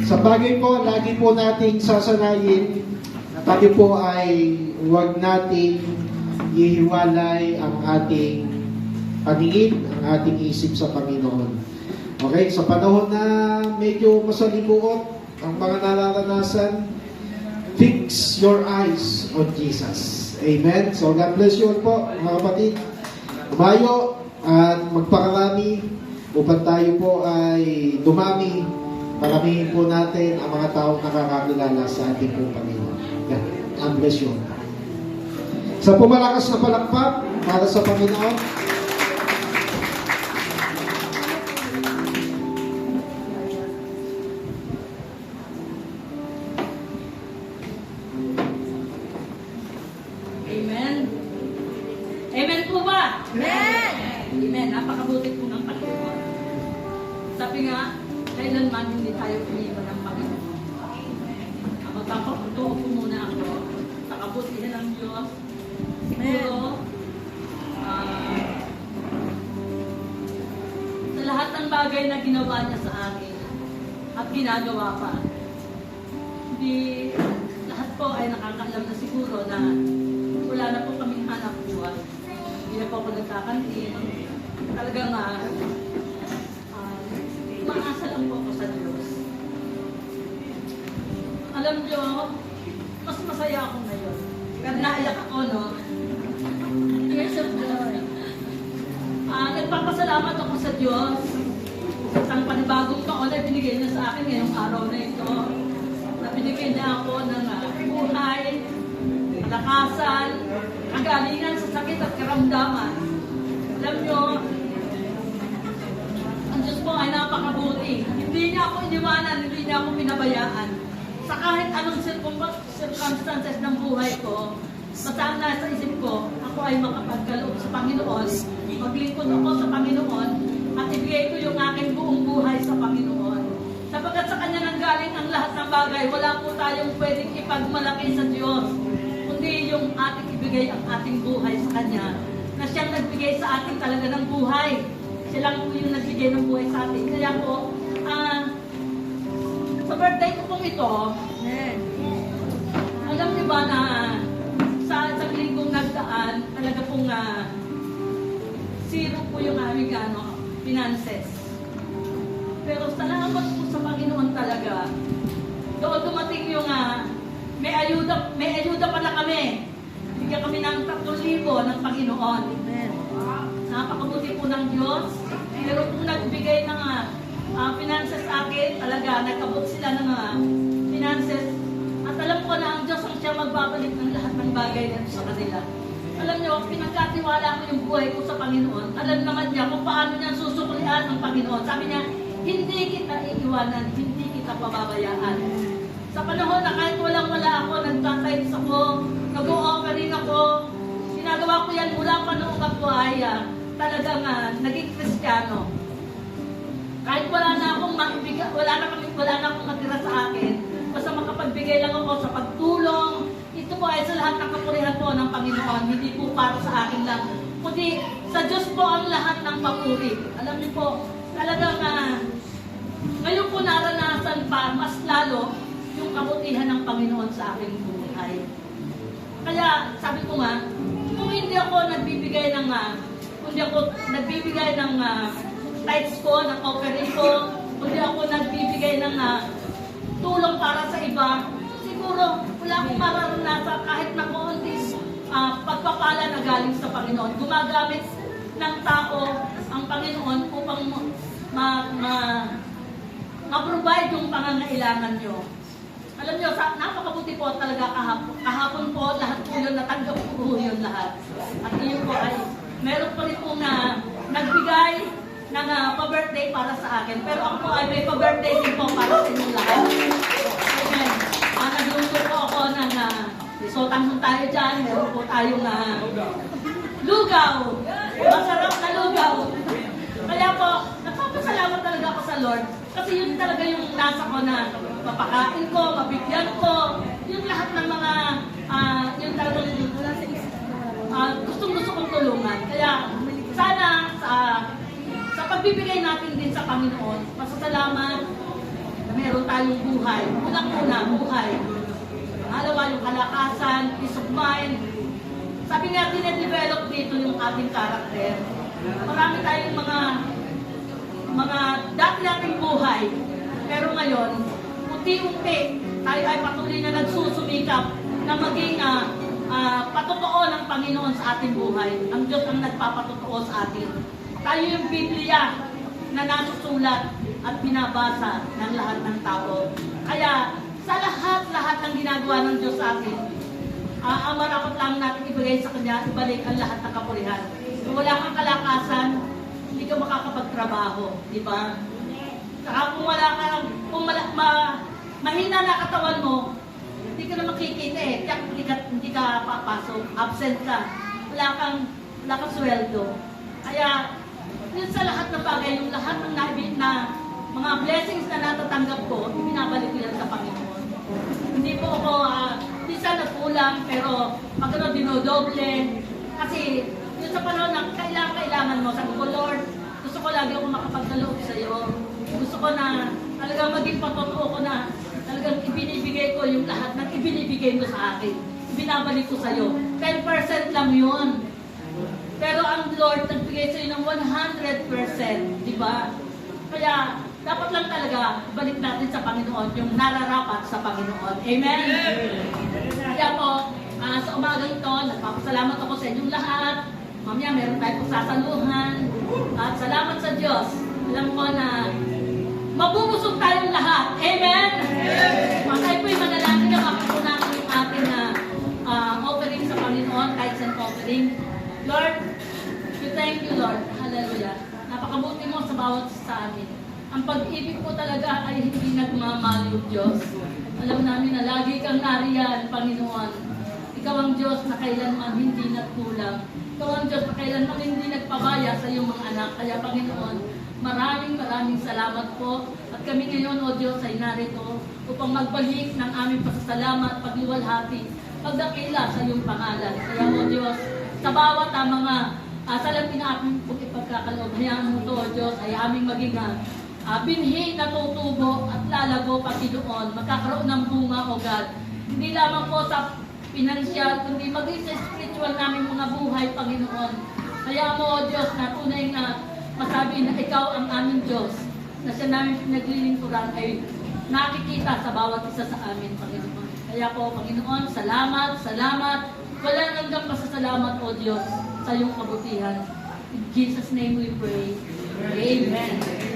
Sa bagay po, lagi po nating sasanayin na tayo po ay huwag nating ihiwalay ang ating paningin, ang ating isip sa Panginoon. Okay, sa panahon na medyo masalimuot ang mga nararanasan, fix your eyes on Jesus. Amen. So God bless you all po, mga kapatid. Umayo at magpakarami upang tayo po ay dumami. Paramihin po natin ang mga taong nakakakilala sa ating pong Panginoon. Yeah. God bless you all. Sa pumalakas na palakpak para sa Panginoon. Amen. Amen po ba? Amen. Amen. Napakabuti po ng Panginoon. Sabi nga, kailanman hindi tayo piniwan ng Panginoon. Magpapakutuo po muna ako sa kabutihan ng Diyos. Siguro, sa lahat ng bagay na ginawa niya sa akin at ginagawa pa, hindi lahat po ay nakakaalam na siguro na wala na po kaming hanap buhay. Hindi na po ako nagkakantin. Talagang maasa lang po ako sa Diyos. Alam niyo, mas masaya ako ngayon. Kaya naiyak ako, no? Yes, of Lord. Nagpapasalamat ako sa Diyos. Isang panibagong taon ay binigay niya sa akin ngayong araw na ito. Na binigay niya ako ng buhay, lakasan, kagalingan sa sakit at karamdaman. Alam niyo, ang Diyos po ay napakabuti. Hindi niya ako iniwanan, hindi niya ako pinabayaan. Sa kahit anong circumstances ng buhay ko, saan nasa isip ko, ako ay makapagkaloob sa Panginoon, maglingkod ako sa Panginoon, at ibigay ko yung aking buong buhay sa Panginoon. Sapagkat sa Kanya nanggaling ang lahat ng bagay, wala po tayong pwedeng ipagmalaki sa Diyos, kundi yung ating ibigay ang ating buhay sa Kanya, na Siyang nagbigay sa atin talaga ng buhay. Siya lang po yung nagbigay ng buhay sa atin. Kaya po, sa birthday ko pong ito, alam niyo ba na sa linggong nagdaan, talaga pong zero po yung aming finances. Pero salamat po sa Panginoon talaga. Doon dumating yung may ayuda pala kami. Bigyan kami ng 3,000 ng Panginoon. Napakabuti po ng Diyos. Pero kung nagbigay ng finances sa akin, talaga nagkabot sila ng finances. At alam ko na ang Diyos ang siya magbabalik ng lahat ng bagay nito sa kanila. Alam niyo, pinagkatiwala ko yung buhay ko sa Panginoon. Alam naman niya kung paano niya susuklian ng Panginoon. Sabi niya, hindi kita iiwanan, hindi kita pababayaan. Sa panahon na kahit walang-wala ako, nagtatides ako, nag-o-offering ako, ginagawa ko yan mula pa noong ako ay talagang naging Kristiyano. Kahit wala na akong maibigay, wala na akong matira sa akin, basta makapagbigay lang ako sa pagtulong. Ito po ay sa lahat ng kapurihan po ng Panginoon, hindi po para sa akin lang, kundi sa Diyos po ang lahat ng papuri. Alam niyo po, talagang ngayon po naranasan pa mas lalo yung kabutihan ng Panginoon sa aking buhay. Kaya sabi ko nga, kung hindi ako nagbibigay ng tithes ko, ng offering ko, kundi ako nagbibigay ng tulong para sa iba, siguro wala akong mararanasan kahit na konting pagpapala na galing sa Panginoon. Gumagamit ng tao ang Panginoon upang ma-provide yung pangangailangan nyo. Alam nyo, napakabuti po talaga kahapon po, lahat po yun, natanggap po yun lahat. At yun po ay, meron pa rin po na nagbigay pa-birthday para sa akin. Pero ako po ay may pa-birthday din po para sa inyong lahat. Amen. Nagluto po ako ng sotang tayo dyan. Meron po tayong lugaw. Masarap na lugaw. Kaya po, nagpapasalamat talaga ako sa Lord. Kasi yun talaga yung nasa ko na mapakain ko, mabigyan ko. Yung lahat ng mga, yung talagang gustong-gusto kong tulungan. Kaya sana sa pagbibigay natin din sa Panginoon, pasasalamat na meron tayong buhay. Unang-una, buhay. Pangalawa, yung kalakasan, peace of mind. Sabi nga, dinedevelop dito yung ating karakter. Marami tayong mga dati nating buhay. Pero ngayon, unti-unti, tayo ay patuloy na nagsusumikap na maging patotoo ng Panginoon sa ating buhay. Ang Diyos ang nagpapatotoo sa atin. Tayo yung Biblia na nasusulat at binabasa ng lahat ng tao. Kaya sa lahat ng ginagawa ng Diyos sa atin, ang marapat lang natin ibigay sa Kanya, ibalik ang lahat ng kapurihan. Kung wala kang kalakasan, hindi ka makakapagtrabaho, di ba? Saka kung mahina na katawan mo, hindi ka na makikita eh. Hindi ka papasok, absent ka. Wala kang sweldo. Kaya, yun sa lahat ng bagay, yung lahat ng mga blessings na natatanggap ko, ibinabalik ko yan sa Panginoon. Hindi po ako, minsan nagkulang, pero magkano dinodoble. Kasi, yun sa panahon na kailangan mo, sabi ko, Lord, gusto ko lagi ako makapagdaloob sa iyo. Gusto ko na talagang maging patotoo ko na talagang ibinibigay ko yung lahat ng ibinibigay mo sa akin. Binabalik ko sa iyo. 10% lang yun. Pero ang Lord nagbigay sa iyo ng 100%, di ba? Kaya dapat lang talaga balik natin sa Panginoon yung nararapat sa Panginoon. Amen? Kaya po, sa umaga ito, nagpapasalamat ako sa inyong lahat. Mamaya meron tayong sasaluhan. At salamat sa Diyos. Alam ko na mabubusog tayong lahat. Amen? Tayo po'y manalangin na makapunan yung ating offering sa Panginoon, tithes and offering. Lord, we thank you, Lord. Hallelujah. Napakabuti mo sa bawat sa amin. Ang pag-ibig mo talaga ay hindi nagmamaliw, Diyos. Alam namin na lagi kang nariyan, Panginoon. Ikaw ang Diyos na kailanman hindi nagkulang. Ikaw ang Diyos na kailanman hindi nagpabaya sa iyong mga anak. Kaya, Panginoon, maraming salamat po. At kami ngayon, O Diyos, ay narito upang magbalik ng aming pasasalamat, pagluwalhati, pagdakila sa iyong pangalan. Kaya, O Diyos, sa bawat mga salamin na aming ipagkakaloob, hayaan mo ito, O Diyos, ay aming maging binhi na tutubo at lalago pati doon. Magkakaroon ng bunga, O God. Hindi lamang po sa pinansyal, kundi maging sa spiritual namin mga buhay, Panginoon. Kaya mo, O Diyos, na tunay na masabi na ikaw ang aming Diyos, na siya namin pinaglilingkuran ay nakikita sa bawat isa sa amin, Panginoon. Kaya po, Panginoon, salamat. Walang hanggang pasasalamat, O Diyos, sa iyong kabutihan. In Jesus' name we pray. Amen.